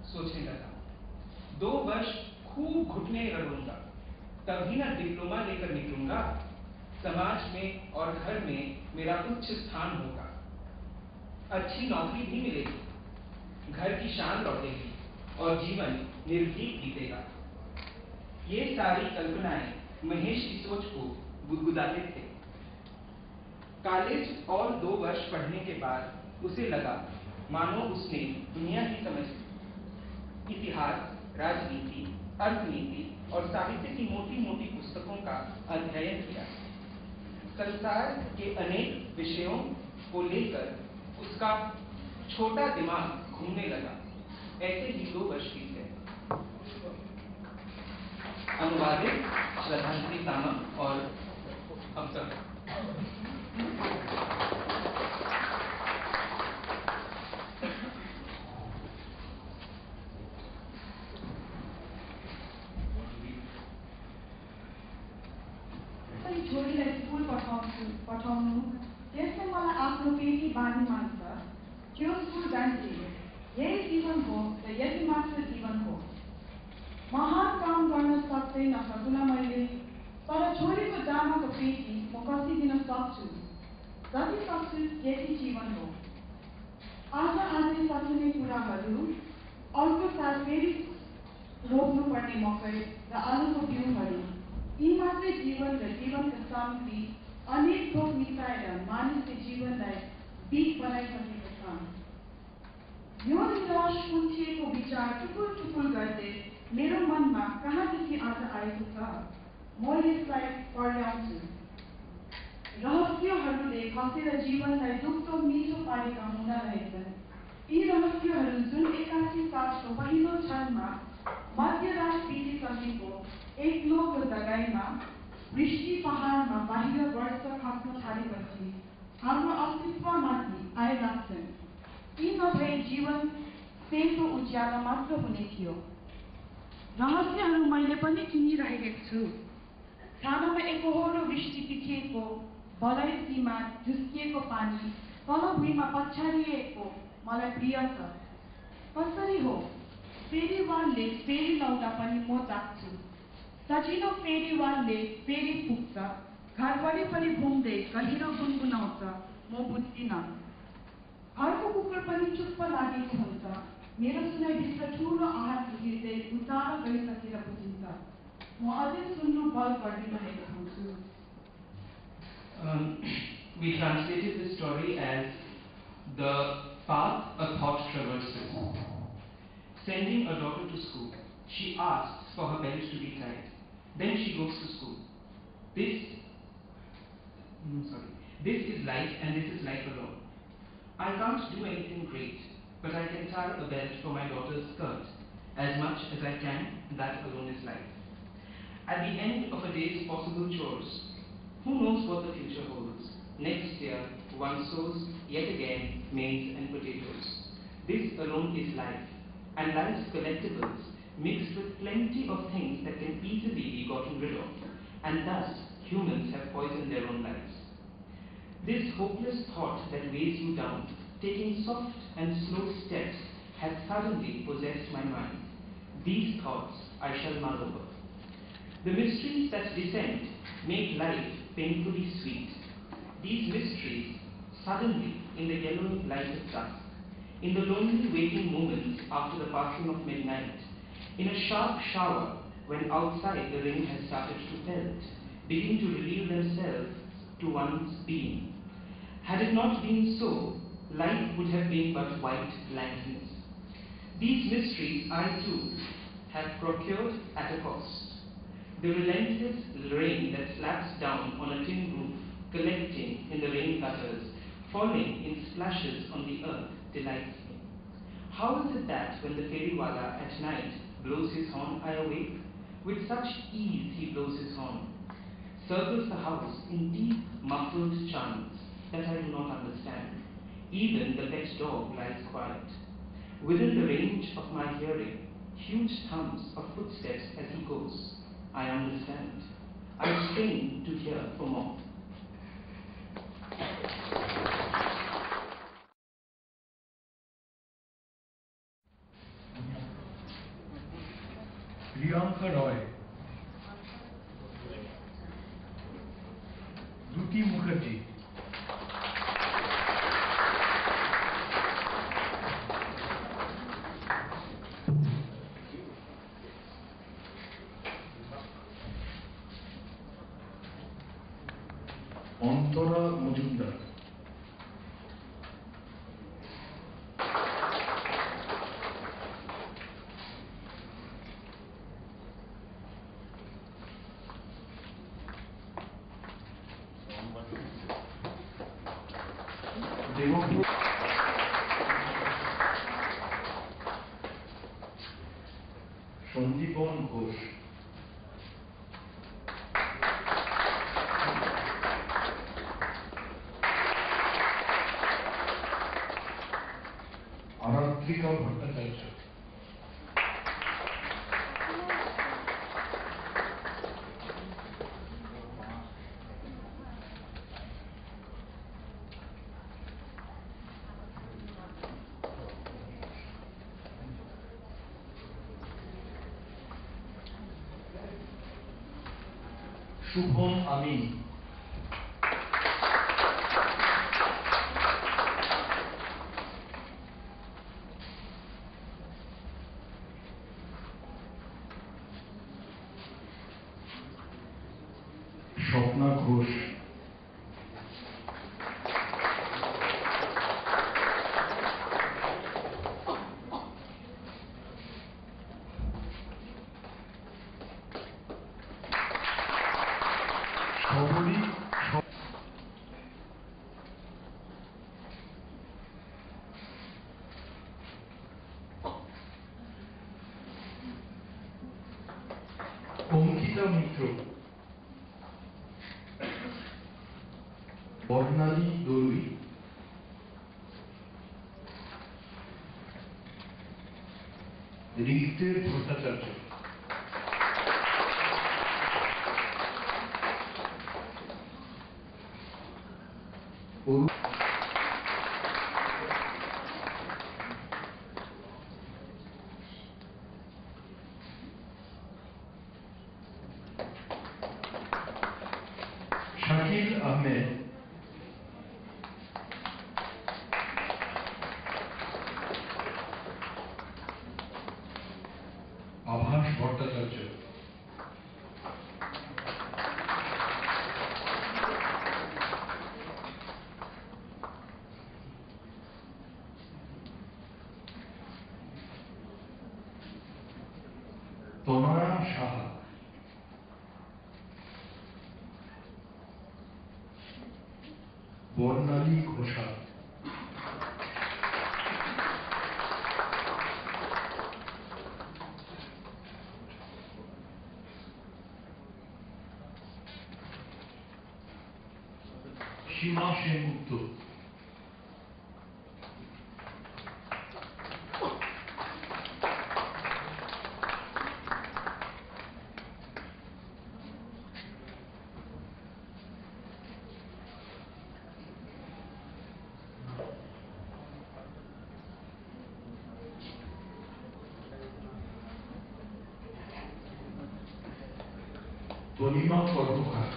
Speaker 7: सोचने लगा। 2 वर्ष खूब घुटने रगड़ूंगा, तभी ना डिप्लोमा लेकर निकलूंगा। समाज में और घर में मेरा उच्च स्थान होगा, अच्छी नौकरी भी मिलेगी, घर की शान लौटेगी और जीवन निर्भीक बीतेगा। ये सारी कल्पनाएं महेश की सोच को गुदगुदाते थे। कॉलेज और 2 वर्ष पढ़ने के बाद उसे लगा मानो उसने दुनिया ही समझ ली। इतिहास, राजनीति, अर्थनीति और साहित्य की मोटी मोटी पुस्तकों का अध्ययन किया। संसार के अनेक विषयों को लेकर उसका छोटा दिमाग घूमने लगा। ऐसे ही 2 वर्ष बीत गए। अनुवादित श्रद्धांजलि तामंग और अवसर।
Speaker 18: छोरीलाई स्कुल पठाउनु त्यसले मलाई आफ्नो पेटी बाँधी मान्छ। त्यो स्कुल जान्थे, यही जीवन हो र यही मात्र जीवन हो। महान काम गर्न सक्दै नसकुला मैले, तर छोरीको जामाको पेटी म कसिदिन सक्छु। जति सक्छु यति जीवन हो। आज आजै सकिने कुराहरू अर्को साल फेरि रोप्नुपर्ने मकै र आलुको बिउहरू यी मात्रै जीवन र जीवनका सामग्री अनेक थोक मिसाएर मानिसले जीवनलाई बिग बनाइसकेको छ। यो निराश कुन्ठिएको विचार टुकुर टुकुर गर्दै मेरो मनमा कहाँदेखि आज आएको छ, म यसलाई पढ्याउँछु। रहस्यहरूले खसेर जीवनलाई दुःखो मिठो पारेका हुँदा रहेछन्। यी रहस्यहरू जुन 81 सालको पहिलो क्षणमा मध्यरात बितिसकेको एक्लोको दगाईमा वृष्टि पहाडमा बाहिर वर्ष खस्न थालेपछि हाम्रो अस्तित्वमाथि आइलाग्छन्। यी नभए जीवन सेतो उज्यालो मात्र हुने थियो। रहस्यहरू मैले पनि चिनिरहेको छु। छानामा एकहोरो वृष्टि पिछेको बलैँचीमा झुस्किएको पानी तल भुइँमा पछाडिएको मलाई प्रिय छ। कसरी हो फेरीवालले फेरी लाउँदा पनि म जाग्छु। सजिलो फेरीवालले फेरी पुग्छ, घर वरिपरि घुम्दै गहिरो गुनगुनाउँछ, म बुझ्दिनँ। घरको कुकुर पनि चुप्प लागेको हुन्छ। मेरो सुनाइभित्र ठुलो आहार हिँड्दै उचालो गइसकेर बुझिन्छ। म अझै सुन्नु बल गरिरहेको हुन्छु।
Speaker 7: We translated the story as the path a thought traverses. Sending a daughter to school, she asks for her belt to be tied. Then she goes to school. This is life and this is life alone. I can't do anything great, but I can tie a belt for my daughter's skirt. As much as I can, that alone is life. At the end of a day's possible chores, who knows what the future holds? Next year, one sows yet again maize and potatoes. This alone is life, and life's collectibles mixed with plenty of things that can easily be gotten rid of, and thus humans have poisoned their own lives. This hopeless thought that weighs you down, taking soft and slow steps, has suddenly possessed my mind. These thoughts I shall mull over. The mysteries that descend make life painfully sweet. These mysteries, suddenly, in the yellowing light of dusk, in the lonely waking moments after the passing of midnight, in a sharp shower when outside the rain has started to pelt, begin to reveal themselves to one's being. Had it not been so, life would have been but white blankness. These mysteries I too have procured at a cost. The relentless rain that slaps down on a tin roof, collecting in the rain gutters, falling in splashes on the earth, delights me. How is it that when the feriwala at night blows his horn, I awake? With such ease he blows his horn, circles the house in deep, muffled chants that I do not understand. Even the pet dog lies quiet. Within the range of my hearing, huge thumps of footsteps as he goes. I understand. I strain to hear for more.
Speaker 19: Priyanka Roy, द्रुति Mukherjee, Antara Majumdar, Sanjiban Ghosh, Aratrika Bhattacharya, Shubham আমিন, স্বপ্না ঘোষ, সবরী অঙ্কিতা মিত্র, বর্ণালী দলুই, ঋগ্বেদ ভট্টাচার্য, শাকিল আহমেদ, আভাস ভট্টাচার্য, তনয়া সাহা, বর্ণালী ঘোষাল, সীমা সেনগুপ্ত, তনিমা কর্মকার,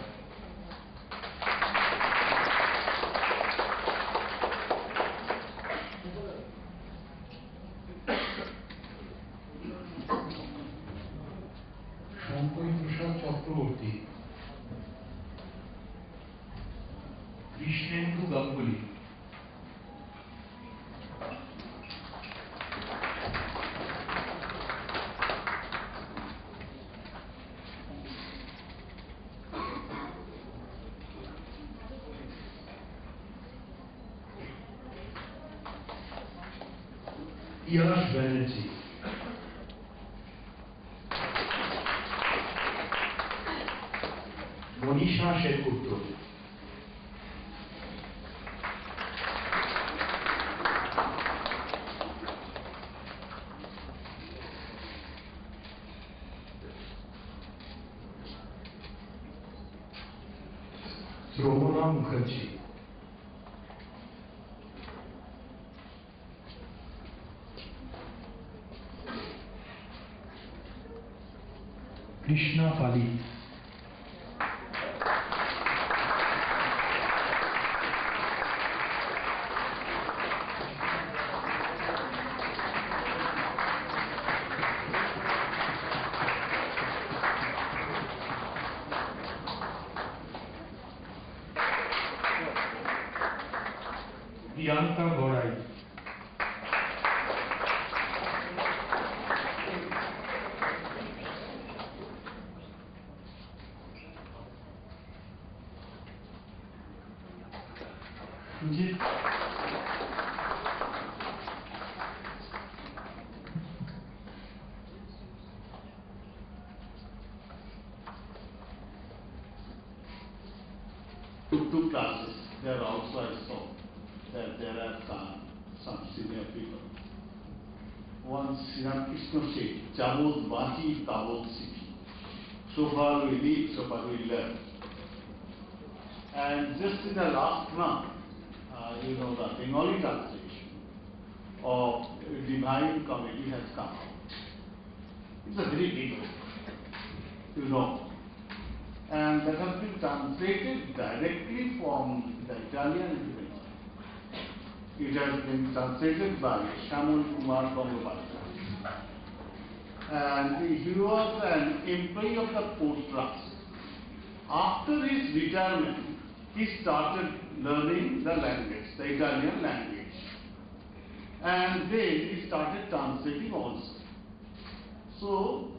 Speaker 19: শঙ্করী প্রসাদ চক্রবর্তী, কৃষ্ণেন্দু গাঙ্গুলি, ইয়াশ ব্যানার্জি, মনীষা সেনগুপ্ত, রমনা মুখার্জি, কৃষ্ণা পালি, Priyanka Gorai, Sujit
Speaker 20: two classes. There also I saw that there are some senior people. One Sriram Krishna said, "Jabod Vati Tabod Siki." So far we live, so far we learn. And just in the last month, the Bengali translation of Divine Comedy has come out. It's a very big book, and that has been translated directly from the Italian into Bengali. It has been translated by Shamul Kumar Gangopatra. And he was an employee of the Post Trust. After his retirement, he started learning the language, the Italian language. And then he started translating also. So,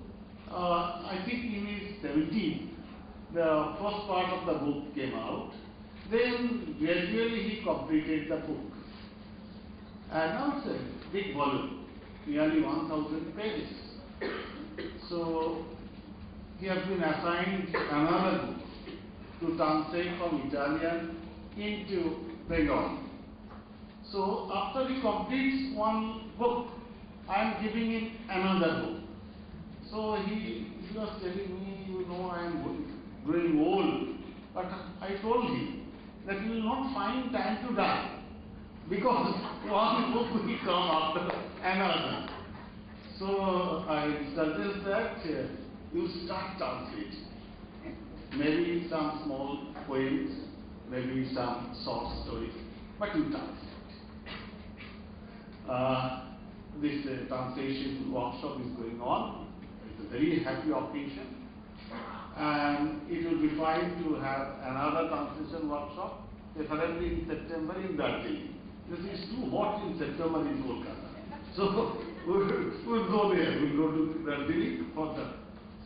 Speaker 20: I think in his 70s, the first part of the book came out. Then gradually he completed the book. And now it's a big volume, nearly 1,000 pages. So, he has been assigned another book to translate from Italian into Bengali. So, after he completes one book, I am giving him another book. So, he was telling me, you know, I am growing old, but I told him that you will not find time to die, because one book will come after another. So, I suggest that you start translating. Maybe some small poems, maybe some short stories, but you translate. This translation workshop is going on. It's a very happy occasion. And it will be fine to have another translation workshop, preferably in September in Darjeeling. This is too hot in September in Kolkata. So we'll go there. We'll go to Darjeeling for the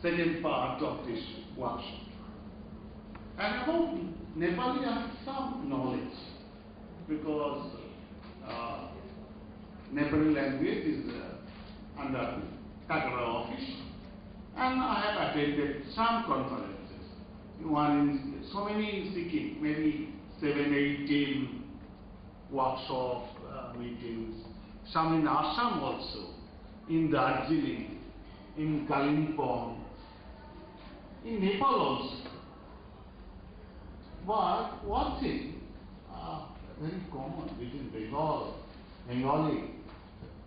Speaker 20: second part of this workshop. And about Nepali, I have some knowledge, because Nepali language is under Takara office, and I have attended some conferences. One in so many in Sikkim, maybe 7, 8, 10 workshop meetings. Some in Assam also, in Darjeeling, in Kalimpong, in Nepal also. But one thing very common between Bengali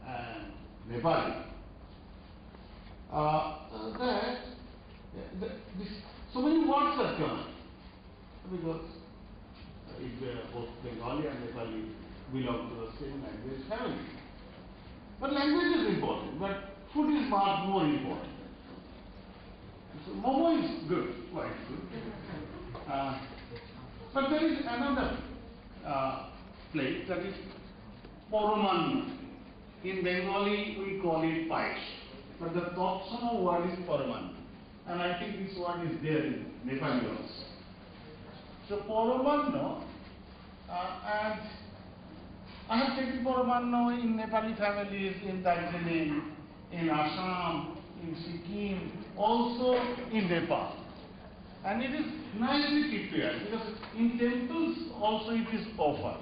Speaker 20: and Nepali, so many words are common, because if both Bengali and Nepali belong to the same language family. But language is important, but food is much more important. So momo is good, quite good. But there is another plate, that is poroman. In Bengali we call it paish, but the Totsono word is poroman, and I think this word is there in Nepali also. So poroman, and I have taken poroman in Nepali families, in Darjeeling, in Assam, in Sikkim, also in Nepal. And it is nicely prepared, because in temples also it is offered.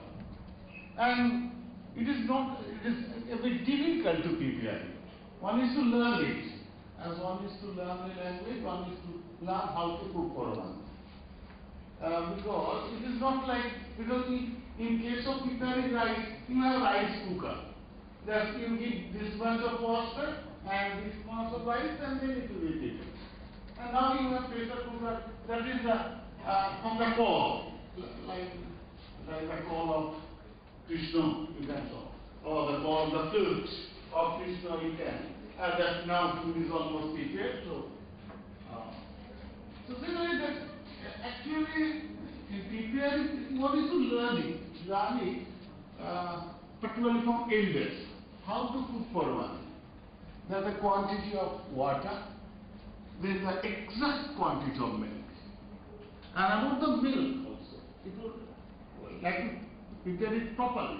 Speaker 20: And it is a bit difficult to prepare it. One is to learn it. As one is to learn the language, one is to learn how to cook poroman. Because it is not like, because in case of preparing rice, you have rice cooker. Just you give this much of water and this much of rice, and then it will be prepared. And now you have pressure cooker, that is from the coal, like the coal of Krishna, you can talk, or the coal of the flute of Krishna, you can. That now food is almost prepared, so similarly that actually in preparing, one is to learn it, particularly from elders, how to cook poroman. There's a quantity of water, there is the exact quantity of milk. And about the milk also, people like to prepare it properly.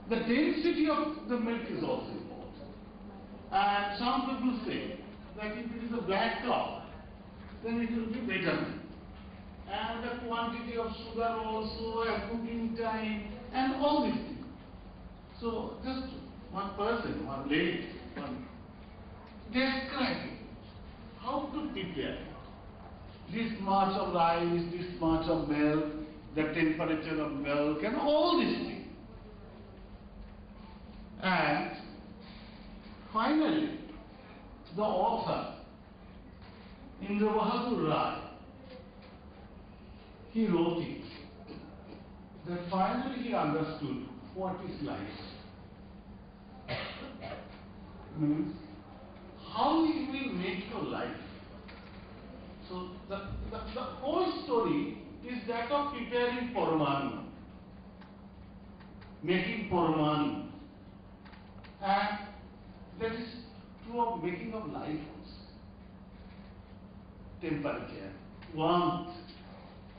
Speaker 20: The density of the milk is also important. And some people say that if it is a black cow, then it will be better. And the quantity of sugar also, and cooking time, and all these things. So just one person, one lady, describing how to prepare this much of rice, this much of milk, the temperature of milk, and all these things. And finally, the author, Indra Bahadur Rai, he wrote it, that finally he understood what is life. Means how you will make your life So the whole story is that of preparing Parmanu, making Parmanu, and that is true of making of life also. Temperature, warmth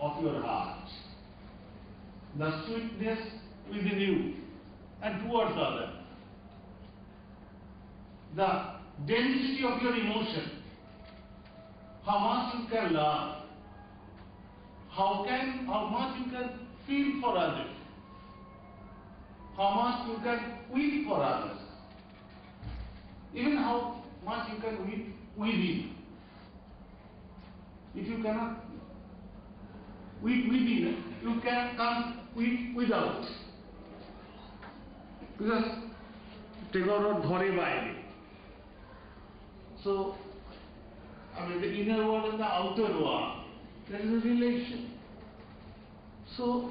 Speaker 20: of your heart, the sweetness within you and towards others, the density of your emotion, how much you can love, how much you can feel for others, how much you can weep for others, even how much you can weep within. If you cannot weep within, you can't weep without. Because Tagore dhore baile. So, I mean, the inner world and the outer world, there is a relation. So,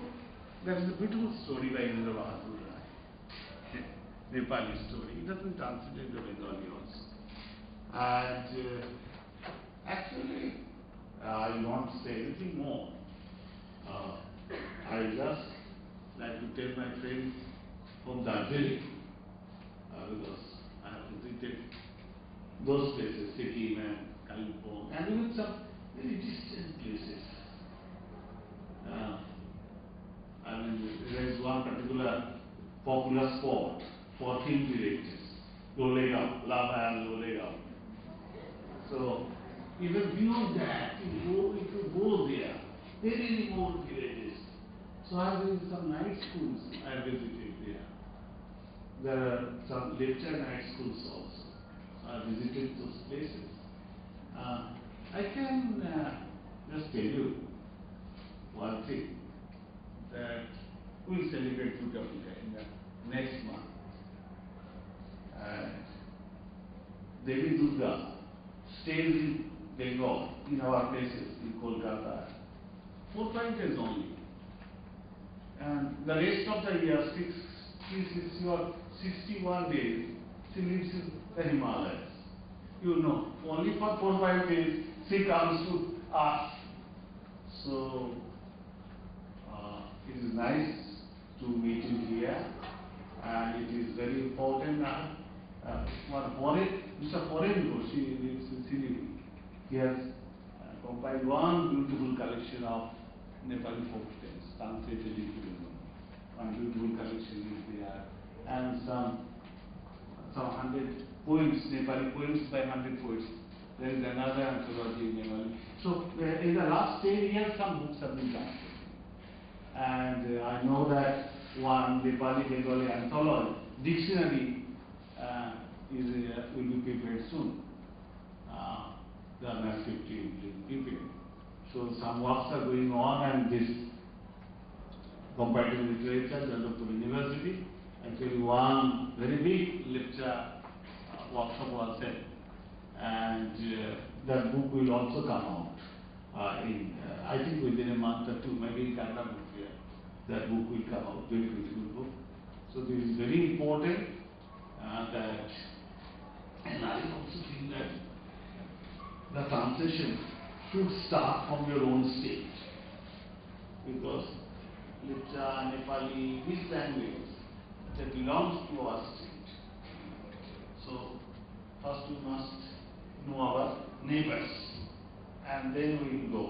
Speaker 20: that is a beautiful story by Jadavpur Rai, Nepali story. It has been translated into Bengali also. And actually, I will not say anything more. I just like to tell my friends from Darjeeling, because I have visited those places, Sikkim and Kalimpong, and even some very distant places. I mean, there is one particular popular spot for film directors, Lolegaon, Lava and Lolegaon. So, even beyond that, if you go there, very remote villages. So I have visited some night schools, I have visited there. There are some lecture night schools also. So I have visited those places. I can just tell you one thing, that we will celebrate Durga Puja in the next month. And Devi Durga stays in Bengal, in our places, in Kolkata, 4-5 days only. And the rest of the year, 360 or 61 days, she lives in the Himalayas. You know, only for 4-5 days she comes to us. So, it is nice to meet you here, and it is very important now. Mr. Foreign, she lives in Siliguri. He has compiled one beautiful collection of Nepali folk tales, translated into Bengali. One beautiful collection is there, and some 100 poems, Nepali poems by 100 poets. There is another anthology in Nepali. So, in the last 10 years, some books have been translated. And I know that one Nepali Bengali anthology, dictionary, will be prepared soon. The manuscript will be prepared. So some works are going on, and this Comparative Literature, Jadavpur University, actually one very big lecture workshop was held, and that book will also come out I think within a month or two, maybe in Kannada book here, that book will come out, very beautiful book. So this is very important that, and I also think that the translation should start from your own state, because Lipcha, Nepali, these languages, that belongs to our state. So first we must know our neighbors, and then we will go.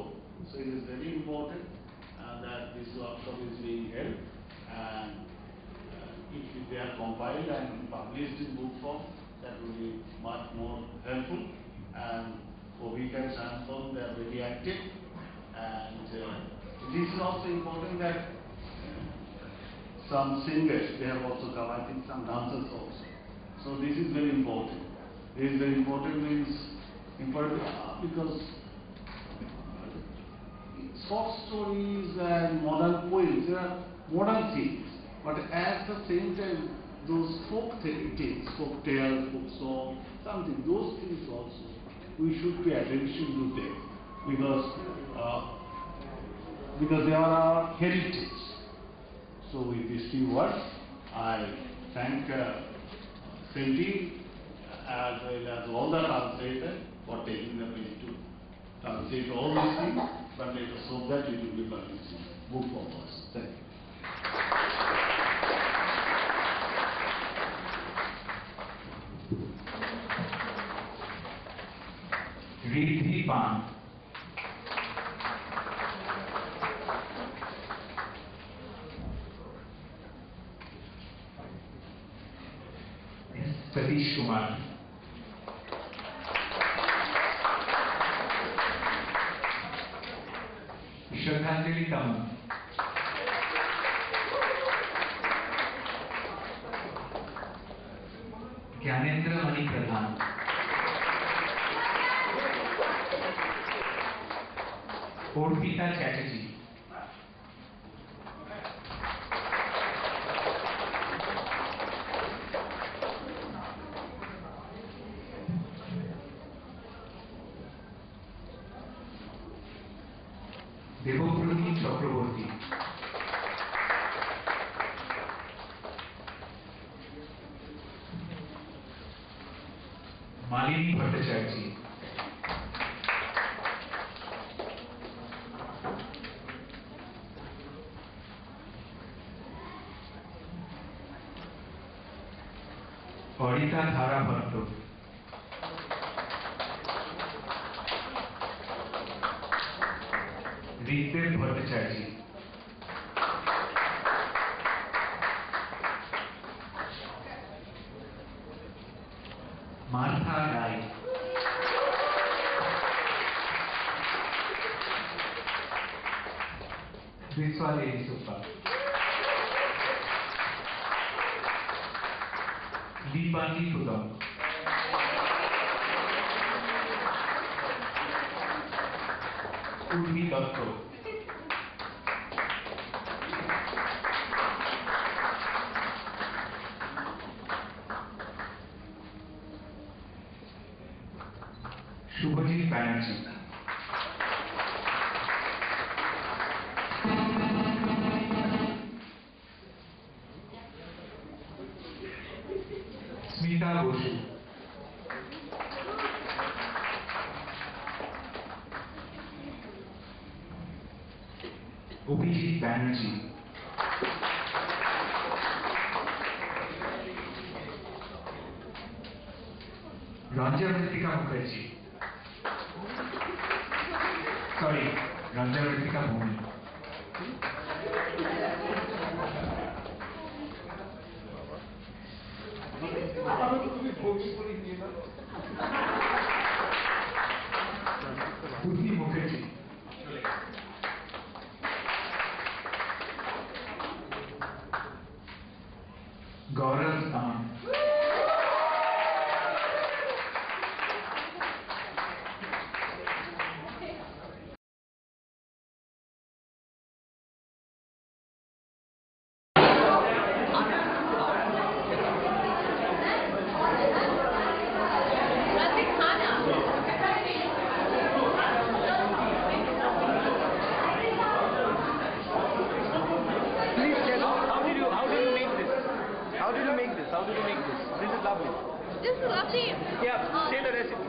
Speaker 20: So it is very important that this workshop is being held, and if they are compiled and published in book form, that will be much more helpful. And for we can transform, they are very active, and this is also important that some singers, they have also come, I think some dancers also. So this is very important. This is very important means important because short stories and modern poems, they are modern things, but at the same time those folk things, folk tales, folk song, something, those things also, we should pay attention to them, because they are our heritage. So with these few words, I thank Cindy as well as all the translators for taking the time to say to all these things, but let us hope that it will be permissive. Move forward. Thank you.
Speaker 7: Riddhi Pan. Satish Kumar. Shraddhanjali Taman. Gyanendra Mani Pradhan. Orpita Chatterjee. দেবপ্রদীপ Chakraborty. Malini Bhattacharya. Arita ধারা Bhatt. Rigveda Bhattacharya. Martha রায়। বিশওয়াল এরিসুপ্পা। দীপালি তুদম। উর্মি দত্ত। শুভজিৎ ব্যানার্জি। স্মিতা বসু। অভিজিৎ ব্যানার্জি। রঞ্জা মৃত্তিকা Mukherjee. Sorry, Ranja মৃত্তিকা ভূমি। পুতি মুখার্জি। गौरव साम।
Speaker 1: This is lovely.
Speaker 21: Yeah, say the recipe.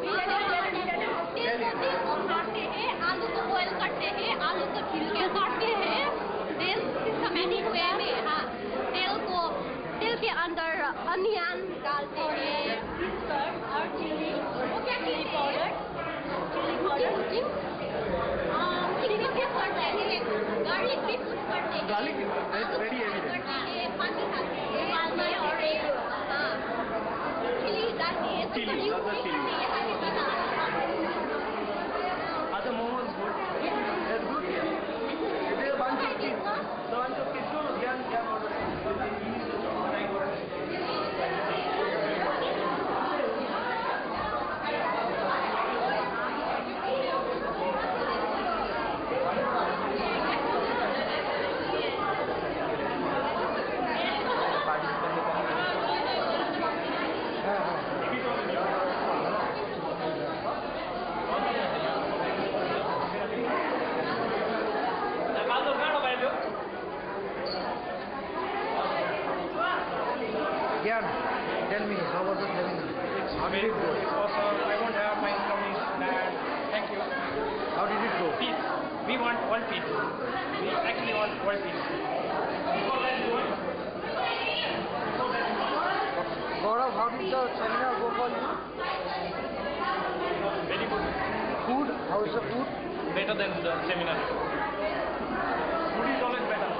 Speaker 1: तेल को काटते हैं, आलू को बॉईल करते हैं, आलू को छिल के काटते हैं, then सिस्टमैटिक वे में हाँ तेल के अंदर अनियन डालते हैं और चिली पाउडर चिली करते हैं, गार्लिक भी कुछ करते हैं,
Speaker 21: Garlic is very heavy.
Speaker 1: करते हैं, पानी डालते हैं, पानी और एक हाँ चिली डालते हैं,
Speaker 21: Chili,
Speaker 1: करते
Speaker 21: not the chili.
Speaker 1: हैं।
Speaker 21: Are the momos good? They're good. Is there a bunch of kids? The bunch of kids? No, young order.
Speaker 16: Gyan, tell me, how was the seminar?
Speaker 17: It's very good. It's awesome. I won't have my income is bad. Thank you.
Speaker 14: We want world peace. We actually want world peace.
Speaker 2: Gaurav, how did the seminar go for you?
Speaker 14: Very good.
Speaker 2: Food? How is the food?
Speaker 14: Better than the seminar. Food is always better.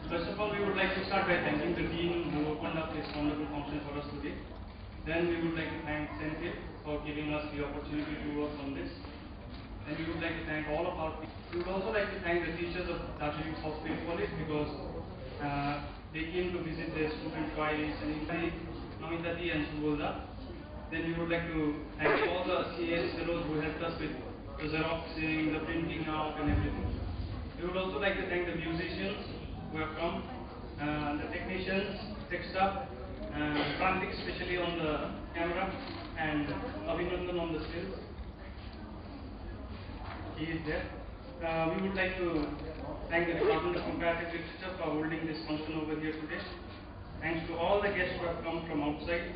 Speaker 14: First of all, we would like to start by thanking the Dean who opened up this wonderful function for us today. Then we would like to thank Senate for giving us the opportunity to work on this. And we would like to thank all of our teachers. We would also like to thank the teachers of Jadavpur University College because they came to visit their student twice, and Namitati and Subodha. Then we would like to thank all the CAS fellows who helped us with the xeroxing, the printing out and everything. We would also like to thank the musicians who have come, the technicians, tech staff, Prantik especially on the camera, and Abhinandan on the stills. He is there. We would like to thank the Department of Comparative Literature for holding this function over here today. Thanks to all the guests who have come from outside.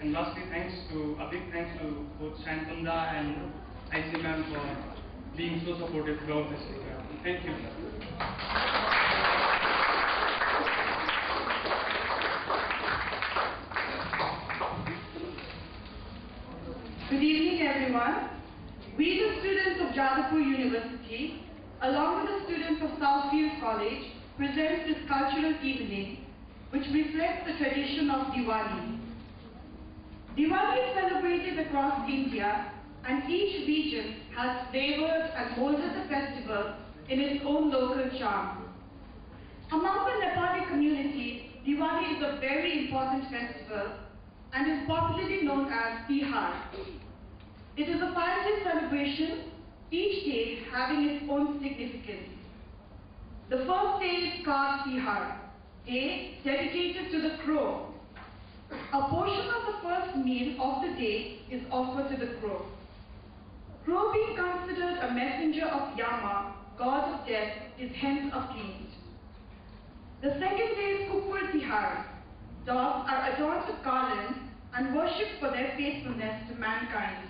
Speaker 14: And lastly, a big thanks to both Shantanda and IC ma'am for being so supportive throughout this week. Thank you.
Speaker 18: Good evening, everyone. We, the students of Jadavpur University, along with the students of Southfield College, present this cultural evening, which reflects the tradition of Diwali. Diwali is celebrated across India, and each region has flavored and molded the festival in its own local charm. Among the Nepali community, Diwali is a very important festival and is popularly known as Tihar. It is a 5-day celebration, each day having its own significance. The first day is CAS Tihar, day dedicated to the crow. A portion of the first meal of the day is offered to the crow. Crow being considered a messenger of Yama, god of death, is hence appeased. The second day is Kupur Tihar. Dogs are adorned with garlands and worshipped for their faithfulness to mankind.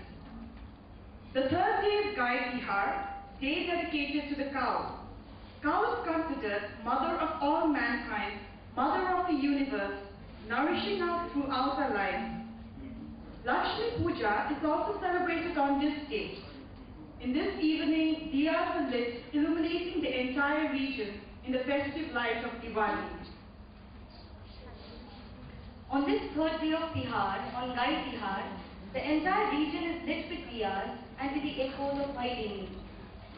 Speaker 18: The third day is Gai Tihar, day dedicated to the cow. Cow is considered mother of all mankind, mother of the universe, nourishing us throughout our life. Lakshmi Puja is also celebrated on this day. In this evening, diyas are lit, illuminating the entire region in the festive light of Diwali.
Speaker 8: On this third day of Tihar, on Gai Tihar, the entire region is lit with diyas and with the echoes of Bhaileni.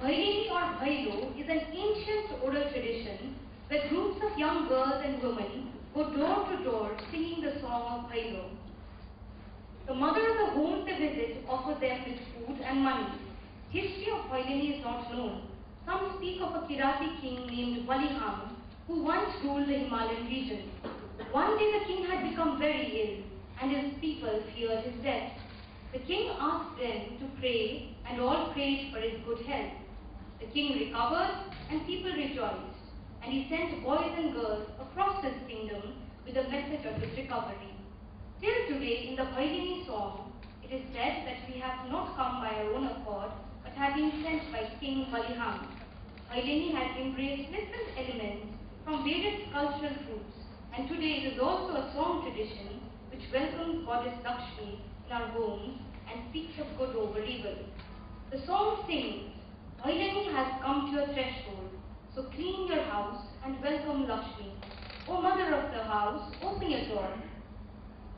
Speaker 8: Bhaileni or Bhailo is an ancient oral tradition where groups of young girls and women go door to door singing the song of Bhailo. The mother of the homes they visit offers them with food and money. History of Bhaileni is not known. Some speak of a Kirati king named Valiham who once ruled the Himalayan region. One day the king had become very ill and his people feared his death. The king asked them to pray and all prayed for his good health. The king recovered and people rejoiced, and he sent boys and girls across his kingdom with a message of his recovery. Till today, in the Bhaileni song, it is said that we have not come by our own accord, but have been sent by King Valiham. Bhaileni has embraced different elements from various cultural groups, and today it is also a song tradition which welcomes Goddess Lakshmi in our homes and speaks of good over evil. The song sings, Bhaileni has come to your threshold,
Speaker 11: So clean your house and welcome Lakshmi. O mother of the house, open your door.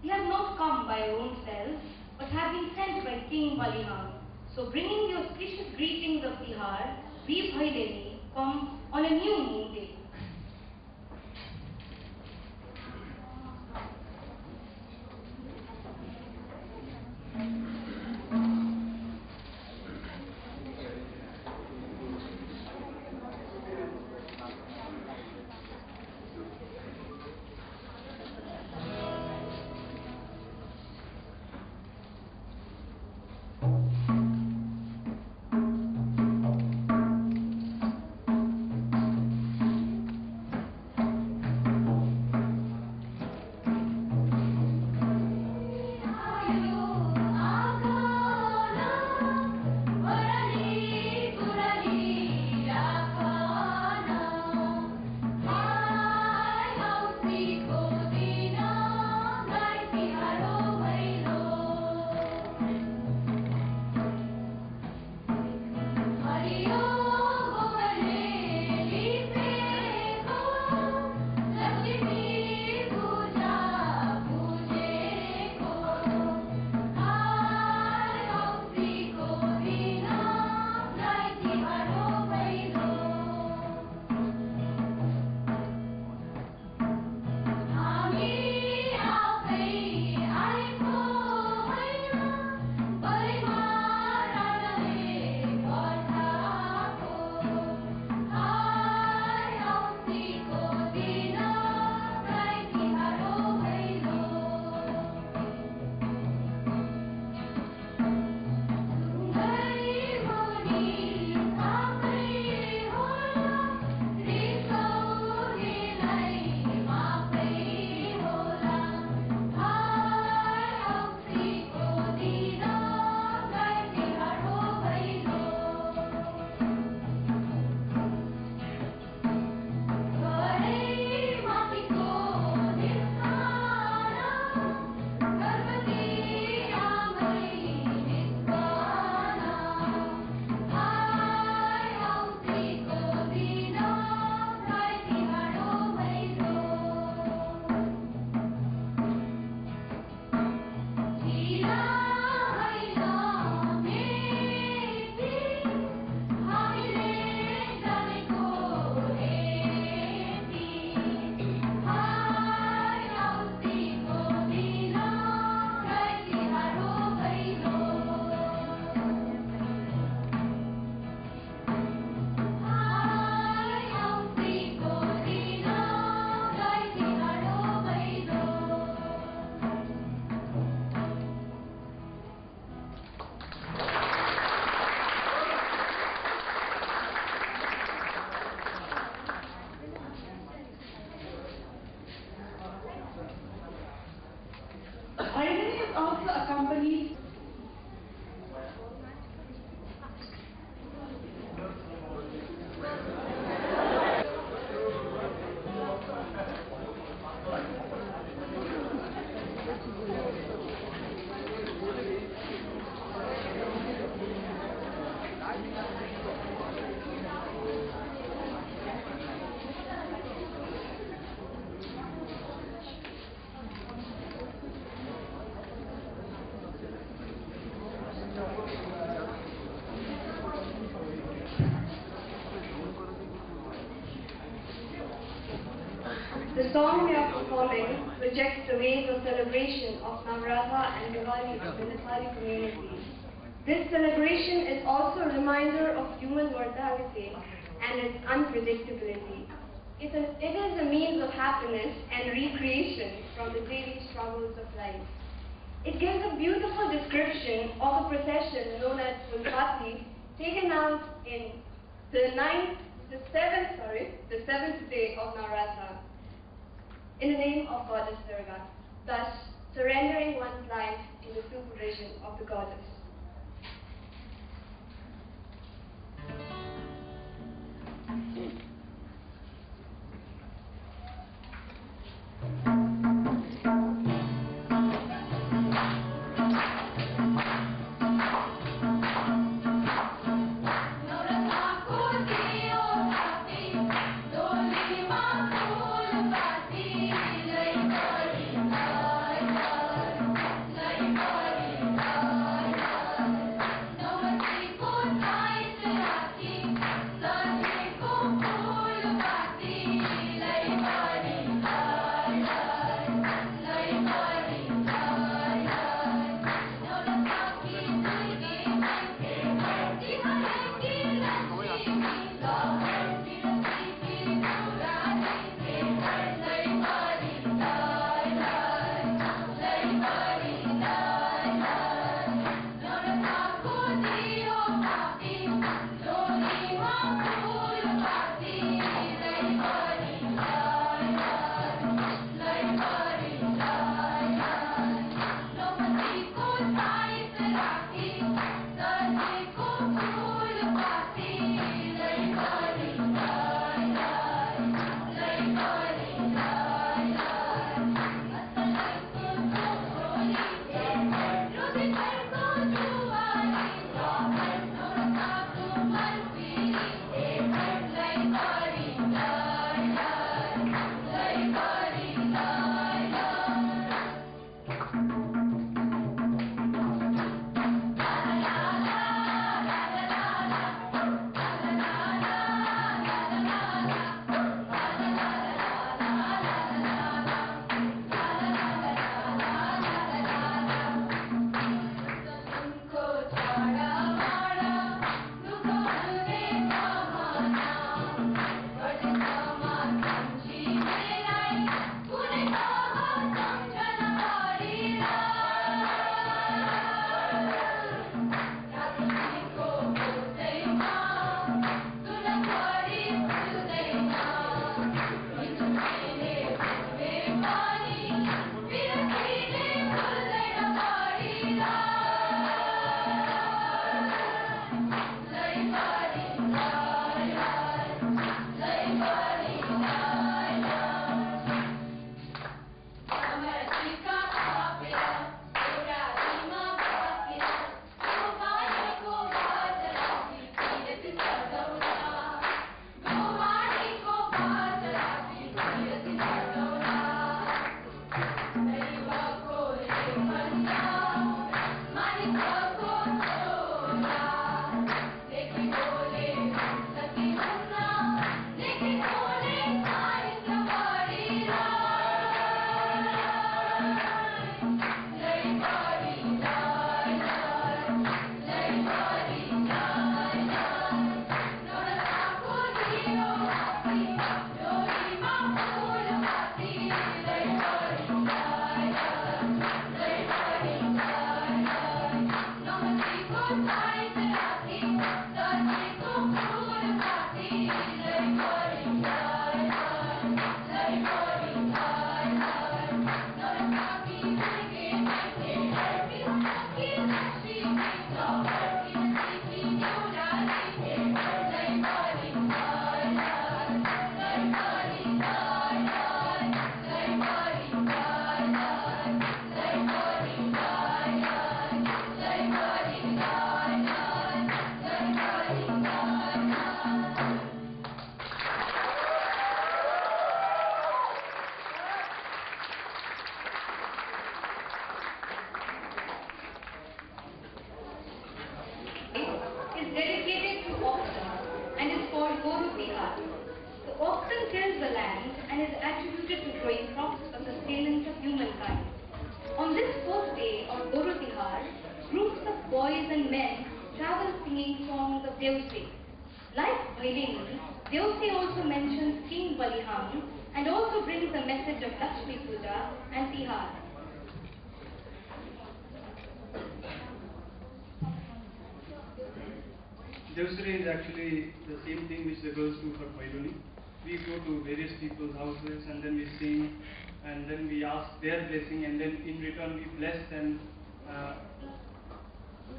Speaker 11: We have not come by our own selves, but have been sent by King Baliham. So bringing the auspicious greetings of Bihar, we Bhaileni come on a new moon day.
Speaker 18: Irene is also accompanied
Speaker 11: The song we are performing projects the ways of celebration of Navratri and Diwali in the Nepali community. This celebration is also a reminder of human mortality and its unpredictability. It is a means of happiness and recreation from the daily struggles of life. It gives a beautiful description of a procession known as Fulpati, taken out in the seventh day of Navratri, in the name of Goddess Durga, thus surrendering one's life in the supervision of the goddess.
Speaker 1: Navratri ko diyo
Speaker 11: Is dedicated to oxen and is called Goru Bihar. The oxen tills the land and is attributed to growing crops for sustenance of humankind. On this fourth day of Goru Bihar, groups of boys and men travel singing songs of Devsi. Like Bhailini, Devsi also mentions King Baliham and also brings a message of Lakshmi Puja and Tihar.
Speaker 14: Devsuri is actually the same thing which the girls do for Bhailuni. We go to various people's houses and then we sing and then we ask their blessing and then in return we bless them.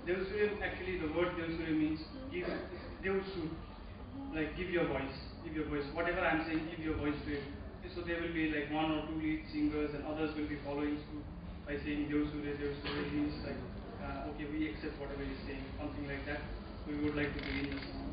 Speaker 14: Devsuri, actually the word Devsuri means give, Devsur, like give your voice, whatever I am saying, give your voice to it. So there will be like one or two lead singers and others will be following suit by saying Devsuri, Devsuri means like, okay, we accept whatever he is saying, something like that. We would like to begin the song.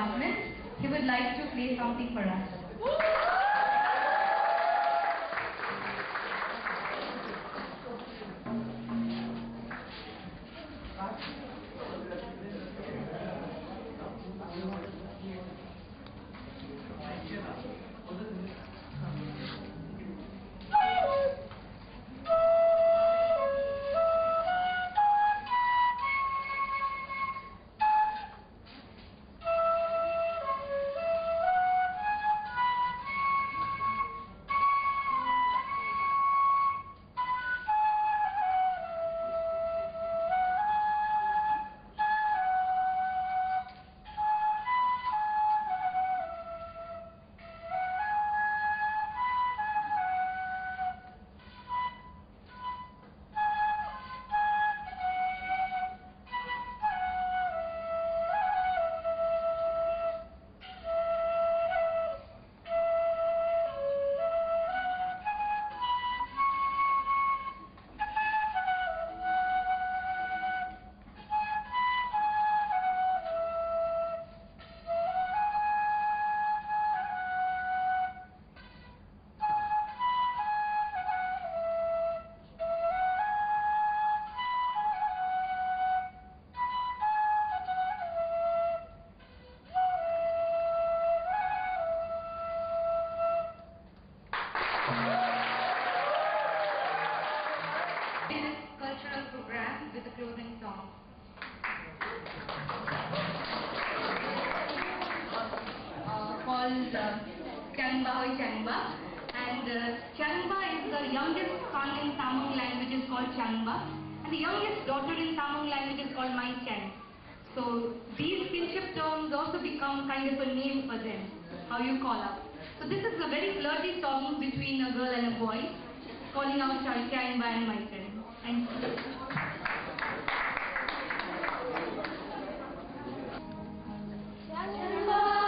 Speaker 11: department. He would like to play something for us. Cultural program with the closing song. Called Changba Hoi Changba, and Changba is the youngest son in Tamang language is called Changba, and the youngest daughter in Tamang language is called Mai Chang. So these kinship terms also become kind of a name for them, how you call out. So this is a very flirty song between a girl and a boy, calling out Changba and Mai Chang. Thank you.
Speaker 1: Changba,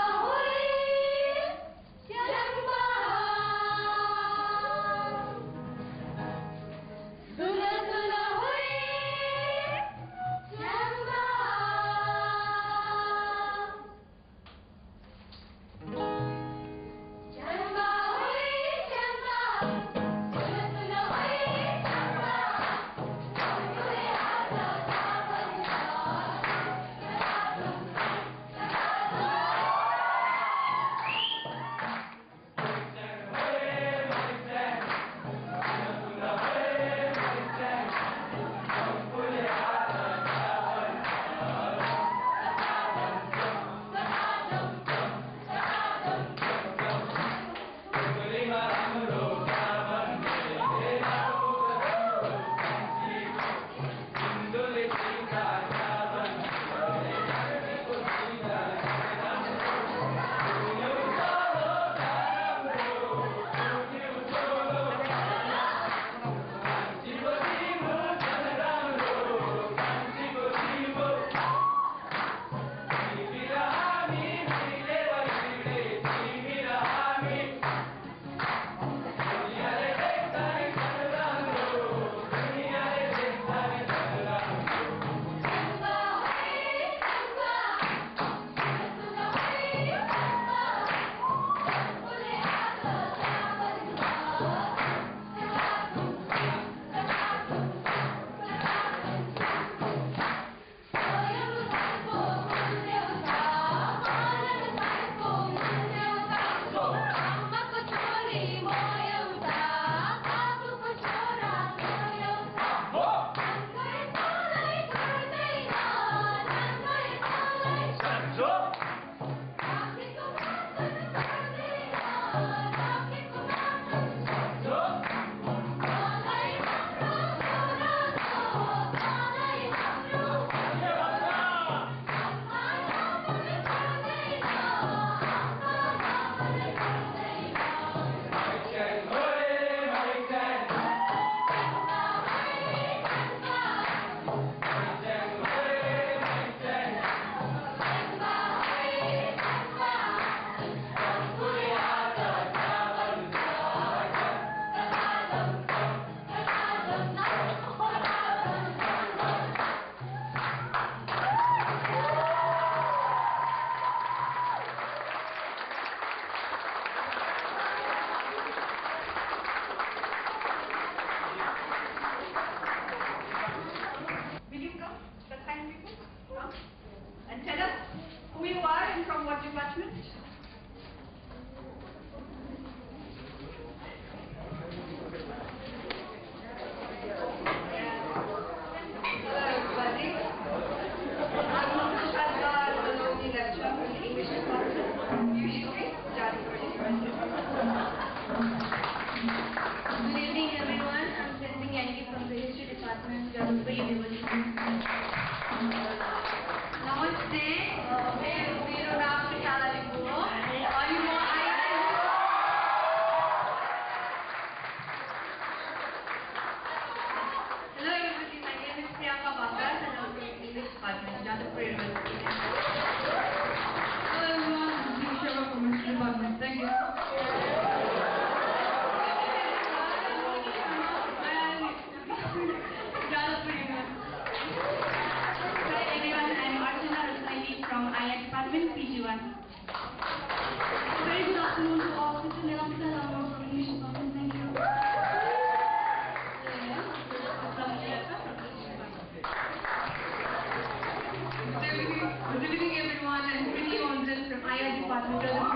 Speaker 11: Department, Jadavpur University.
Speaker 3: Namaste. मेरो नाम विशाला लिम्बू हो अनि म Hello everybody, my name is Priyanka Bakas and I'm from English Department, Jadavpur University.
Speaker 10: Hello everyone, I'm Disha from Commerce Department. Thank you.
Speaker 3: Jadavpur University. Hi everyone, I'm Archana Rasnaini from IIT Department, PG1.
Speaker 11: Very good afternoon to all. This is Nilamita Rama from English Department. Thank you.
Speaker 3: Good evening everyone, I'm Pretty Onzen from IIT Department.